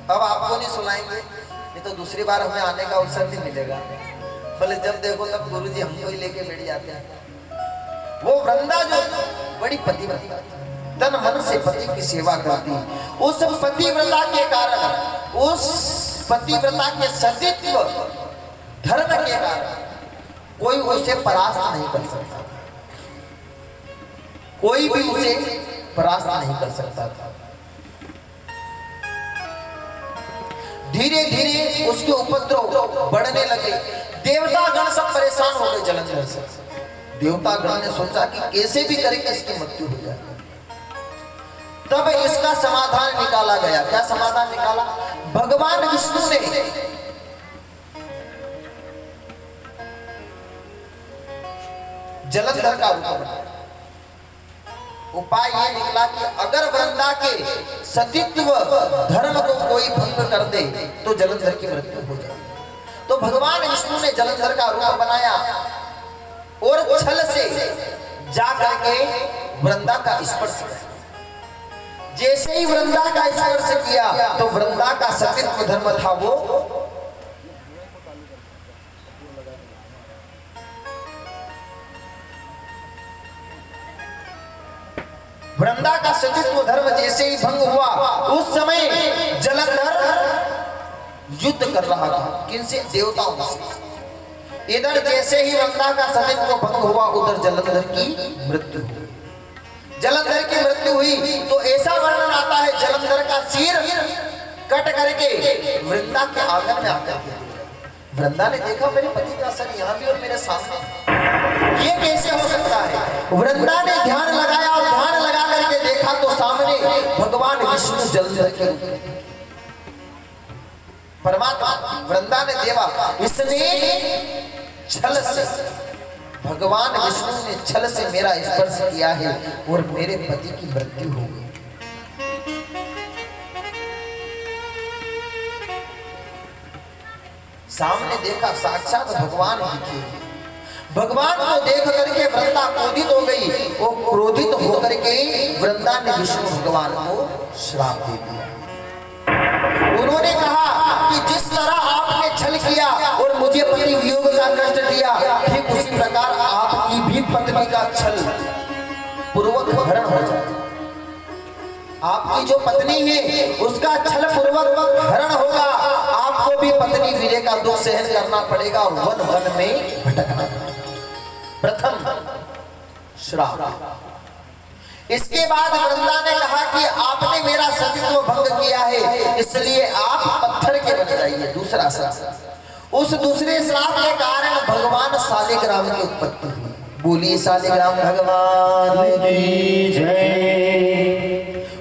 D: अब आपको नहीं सुनाएंगे, नहीं तो दूसरी बार हमें आने का अवसर नहीं मिलेगा। भले जब देखो तब गुरुजी हमको ही लेके बैठ जाते हैं। वो वृंदा जो बड़ी पतिव्रता थी, तन मन से पति की सेवा करती। उस पतिव्रता के कारण, उस पतिव्रता के सतीत्व धर्म के कारण कोई उसे परास्त नहीं कर सकता, कोई भी उसे परास्त नहीं कर सकता था। धीरे धीरे उसके उपद्रव बढ़ने लगे। देवता गण सब परेशान हो गए जलंधर से। देवता गण ने सोचा कि कैसे भी करके इसकी मृत्यु हो जाए। तब इसका समाधान निकाला गया। क्या समाधान निकाला? भगवान विष्णु ने जलंधर का रूप बनाया। उपाय ये निकला कि अगर वृंदा के सतीत्व धर्म को कोई भंग कर दे तो जलंधर की मृत्यु हो जाए। तो भगवान विष्णु ने जलंधर का रूप बनाया और छल से जाकर के वृंदा का स्पर्श किया। जैसे ही वृंदा का स्पर्श किया तो वृंदा का सतीत्व धर्म था वो वृंदा का सतीत्व धर्म जैसे ही भंग हुआ, उस समय जलंधर युद्ध कर रहा था किनसे? देवताओं से। इधर जैसे ही वृंदा का सतीत्व भंग हुआ, उधर जलंधर की मृत्यु हुई। जलंधर की मृत्यु हुई तो ऐसा वर्णन आता है, जलंधर का सिर कट करके वृंदा के आंगन में आकर के वृंदा ने देखा मेरे पति का सर यहाँ भी और मेरे सामने, ये कैसे हो सकता है? वृंदा ने ध्यान लगाया और ध्यान लगा करके देखा तो सामने भगवान विष्णु जलंधर के रूप में परमात्मा वृंदा ने देवा, इसने छल से भगवान विष्णु ने छल से मेरा स्पर्श किया है और मेरे पति की मृत्यु हो गई। सामने देखा साक्षात भगवान दिखे। भगवान को देख करके वृंदा क्रोधित हो गई। वो क्रोधित होकर के वृंदा ने विष्णु भगवान को श्राप दे दिया। उन्होंने कहा कि जिस तरह आपने छल किया और मुझे पति वियोग का कष्ट दिया, ठीक उसी प्रकार आपकी भी पत्नी का छल पूर्वक हरण हो जाए। आपकी जो पत्नी है उसका छल पूर्वक हरण होगा, आपको भी पत्नी वीर्य का दुख सहन करना पड़ेगा और वन वन में भटकना पड़ेगा। प्रथम श्राप। इसके बाद वृंदा ने कहा कि आपने मेरा सतीत्व भंग किया है, इसलिए आप पत्थर के बन जाइए। दूसरा श्राप। उस दूसरे श्राप के कारण भगवान शालिग्राम की उत्पत्ति हुई। बोलिए शालिग्राम भगवान की जय।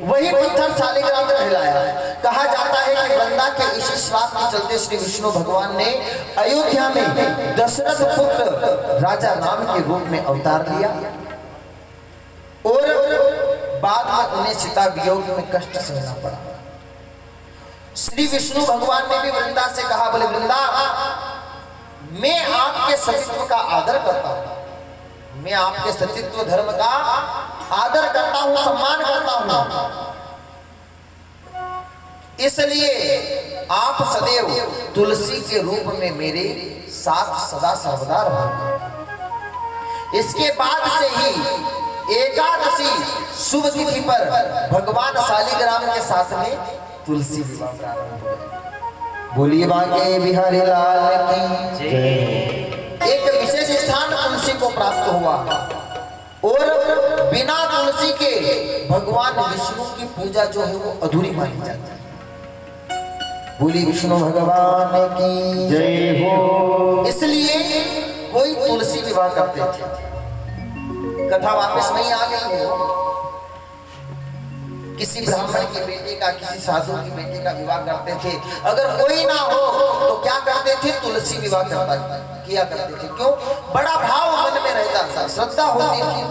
D: वही पत्थर शालिग्राम कहलाया। कहा जाता है कि वृंदा के इसी श्राप के चलते श्री विष्णु भगवान ने अयोध्या में दशरथ पुत्र राजा राम के रूप में अवतार लिया और बाद में उन्हें सीता वियोग में कष्ट सहना पड़ा। श्री विष्णु भगवान ने भी वृंदा से कहा, बोले वृंदा मैं आपके सतीत्व का आदर करता हूं, मैं आपके सतीत्व धर्म का आदर करता हूं, सम्मान करता हूं, इसलिए आप सदैव तुलसी के रूप में मेरे साथ सदा सर्वदा रहो। इसके बाद से ही एकादशी शुभ तिथि पर भगवान शालिग्राम के साथ में तुलसी विवाह प्रारंभ हुआ। बोलिए बांके बिहारी लाल की जय। एक विशेष स्थान तुलसी को प्राप्त हुआ और बिना तुलसी के भगवान विष्णु की पूजा जो है वो अधूरी मानी जाती है। बोली विष्णु भगवान की जय हो। इसलिए कोई तुलसी विवाह करते थे। कथा वापस नहीं आ गई है। किसी ब्राह्मण के बेटे का, किसी साधु के बेटे का विवाह करते थे। अगर कोई ना हो तो क्या करते थे? तुलसी विवाह किया करते थे। क्यों? बड़ा भाव मन में रहता था, श्रद्धा होती थी।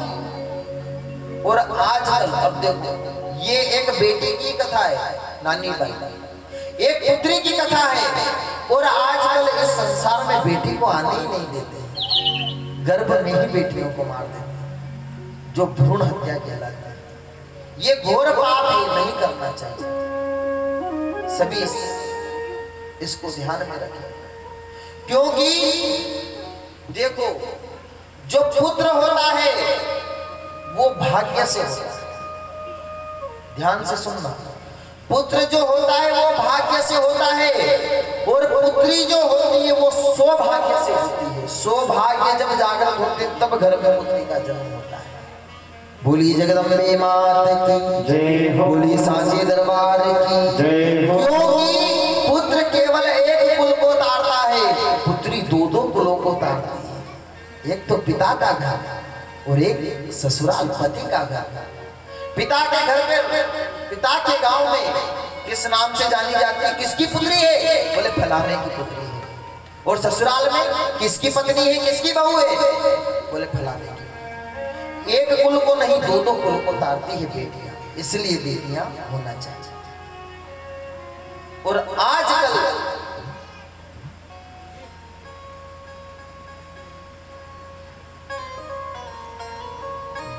D: और आजकल अब देखो, ये एक बेटी की कथा है, नानी भाई, एक पुत्री की कथा है। और आजकल इस संसार में बेटी को आने ही नहीं देते, गर्भ में ही बेटियों को मार देते, जो भ्रूण हत्या कहलाती है। ये घोर पाप है, नहीं करना चाहिए। सभी इसको ध्यान में रखें, क्योंकि देखो जो पुत्र होता है वो भाग्य से होता है। ध्यान से सुनना, पुत्र जो होता है वो भाग्य से होता है और पुत्री जो होती है वो सौभाग्य से होती है। सौभाग्य जब जागृत होते तब घर में पुत्री का जन्म होता है। बोली जगदम्बे मात की जय हो। बोली सांची दरबार की जय हो। क्योंकि पुत्र केवल एक कुल को तारता है, पुत्री दो दो कुलों को तारती है। एक तो पिता का घर और एक ससुराल पति का घर। पिता के घर पे, पिता के गांव में किस नाम से जानी जाती है? किसकी पुत्री है? बोले फलाने की पुत्री है। और ससुराल में किसकी पत्नी है, किसकी बहू है? बोले फलाने की। एक कुल को नहीं, दो दो कुल को तारती है बेटियां, इसलिए बेटियां होना चाहिए। और आजकल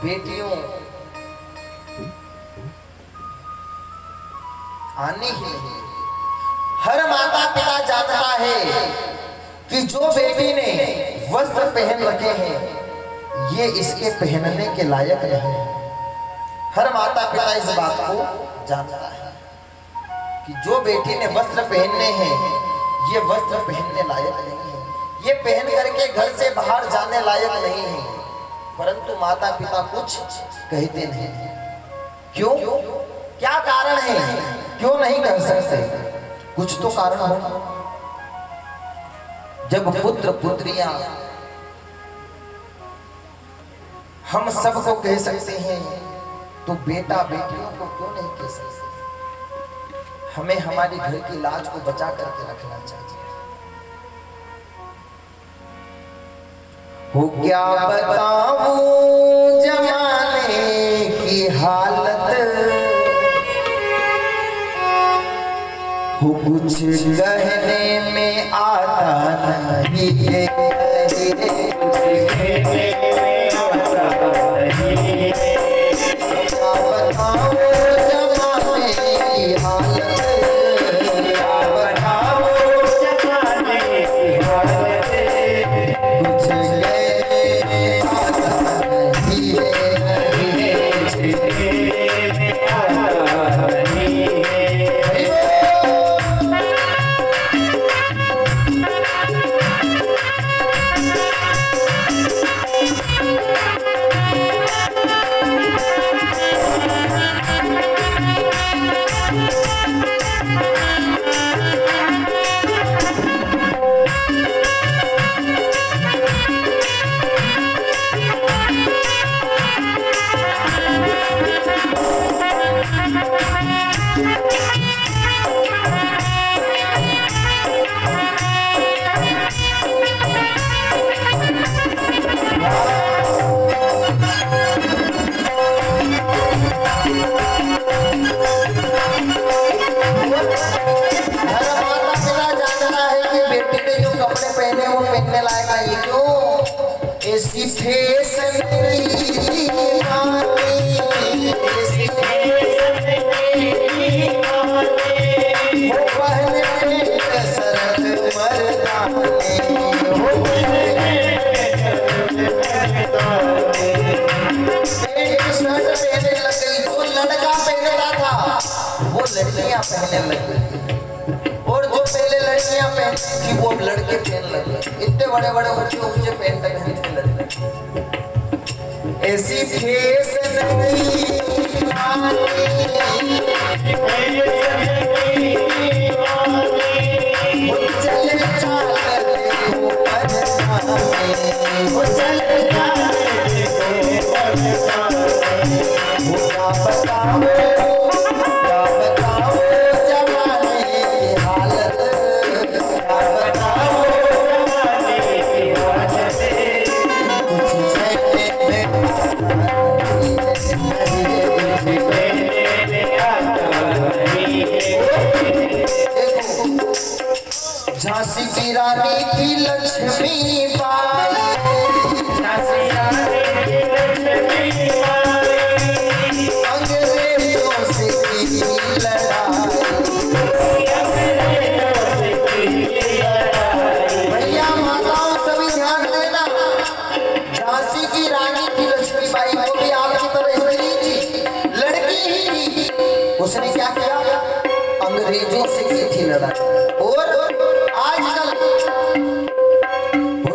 D: बेटियों आने ही नहीं। हर माता पिता जानता है कि जो बेटी ने वस्त्र पहन रखे हैं ये इसके पहनने के लायक नहीं है। हर माता पिता इस बात को जानता है कि जो बेटी ने वस्त्र पहनने हैं ये वस्त्र पहनने लायक नहीं है, ये पहन करके घर से बाहर जाने लायक नहीं है। परंतु माता पिता कुछ कहते नहीं। क्यों? क्या कारण है? क्यों नहीं कह सकते? कुछ तो कारण होगा। जब पुत्र पुत्रियां हम सबको कह सकते हैं तो बेटा बेटियों को क्यों नहीं कह सकते? हमें हमारी घर की लाज को बचा करके रखना चाहिए। हो क्या बताऊं जमाने की हालत, हो कुछ कहने में आता नहीं है, कुछ कहने में आता नहीं है। क्या बताऊं जमाने की हालत, क्या बताऊं जमाने की हालत, कुछ कहने में आता नहीं है, कुछ कहने में आता नहीं है। पहनने लगी और जो पहले लड़कियां पहनती थी वो अब लड़के पहन लगे। इतने बड़े बड़े ऊंचे ऊंचे पैंट पहनते लड़के। ऐसी फेस नहीं झांसी की रानी की लक्ष्मी बाई, झांसी रानी की लक्ष्मी बाई, अंग्रेजों से की लड़ाई, अंग्रेजों से की लड़ाई। भैया माताओं सभी ध्यान देना, झांसी की रानी की लक्ष्मी बाई वो भी आपकी तरह स्त्री थी, लड़की ही थी। उसने क्या किया? अंग्रेजों से की थी लड़ाई। और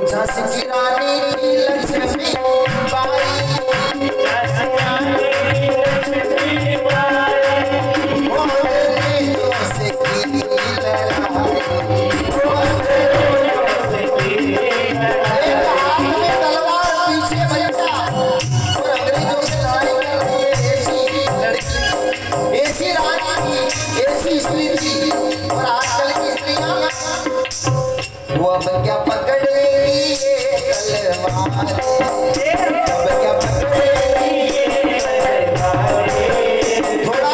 D: झांसी की रानी की लक्ष्मी बाई, झांसी रानी की लक्ष्मी बाई, वो अंग्रेजों से की लड़ाई, वो अंग्रेजों से की लड़ाई। एक हाथ में तलवार पीछे बच्चा और अंग्रेजों से लड़ाई कर रही है। ऐसी लड़की, ऐसी रानी, ऐसी स्त्री थी। और आजकल की स्त्रियां वो अब क्या पकड़ थोड़ा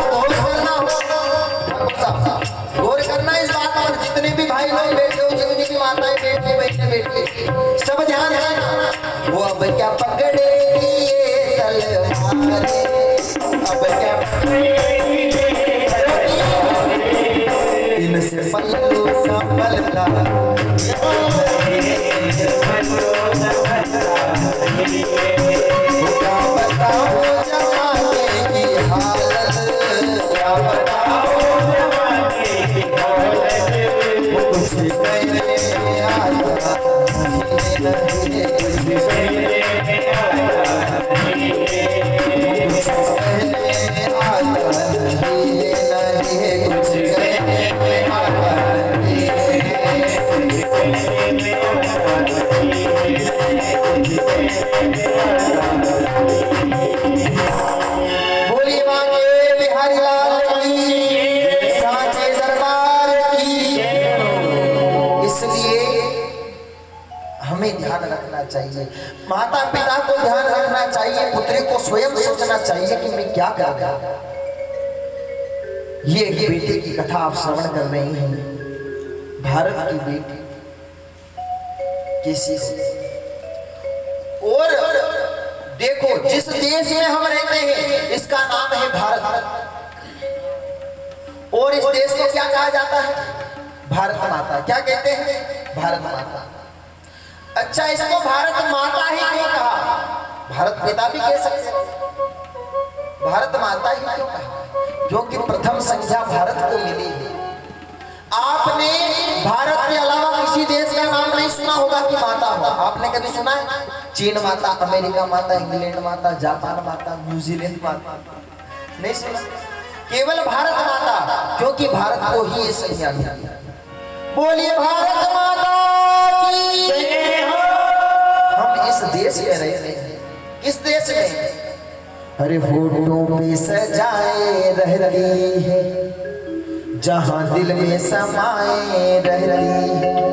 D: गौर करना इस बात पर। जितने भी भाई लोग बैठे हो, जितनी भी माताएं बैठी बैठे बैठे सब ध्यान देना। वो अब क्या पकड़ेगी तलवार, अब क्या पकड़ेगी पल्लू संभलता क्या बताओ जमाने की हालत, क्या बताओ जमाने की हालत, कुछ कहने में आता नहीं, कुछ कहने में आता नहीं, कुछ कहने में आता नहीं, कुछ कहने में आता नहीं, बोलिए मांगे बिहारी लाल की, सांचे दरबार की। इसलिए हमें ध्यान रखना चाहिए, माता पिता को ध्यान रखना चाहिए, पुत्री को स्वयं सोचना चाहिए कि मैं क्या कर रहा। ये बेटे की कथा आप श्रवण कर रहे हैं। भारत की बेटी किसी से, और देखो जिस देश में हम रहते हैं इसका नाम है भारत, और इस देश को क्या कहा जाता है? भारत माता। क्या कहते हैं? भारत माता। अच्छा, इसको भारत माता ही क्यों कहा? भारत पिता भी कह सकते हैं, भारत माता ही क्यों कहा? क्योंकि प्रथम संख्या भारत को मिली है। आपने भारत के अलावा किसी देश का नाम नहीं सुना होगा कि माता हो। आपने कभी सुना है? चीन माता, अमेरिका माता, इंग्लैंड माता, जापान माता, न्यूजीलैंड माता, नहीं सुना। केवल भारत माता, क्योंकि भारत को ही ये संज्ञा मिली। बोलिए भारत माता की जय हो। हम इस देश में रहते हैं। किस देश में? अरे होठों पे सजाए रहती है, जहां दिल में समाए रहती है,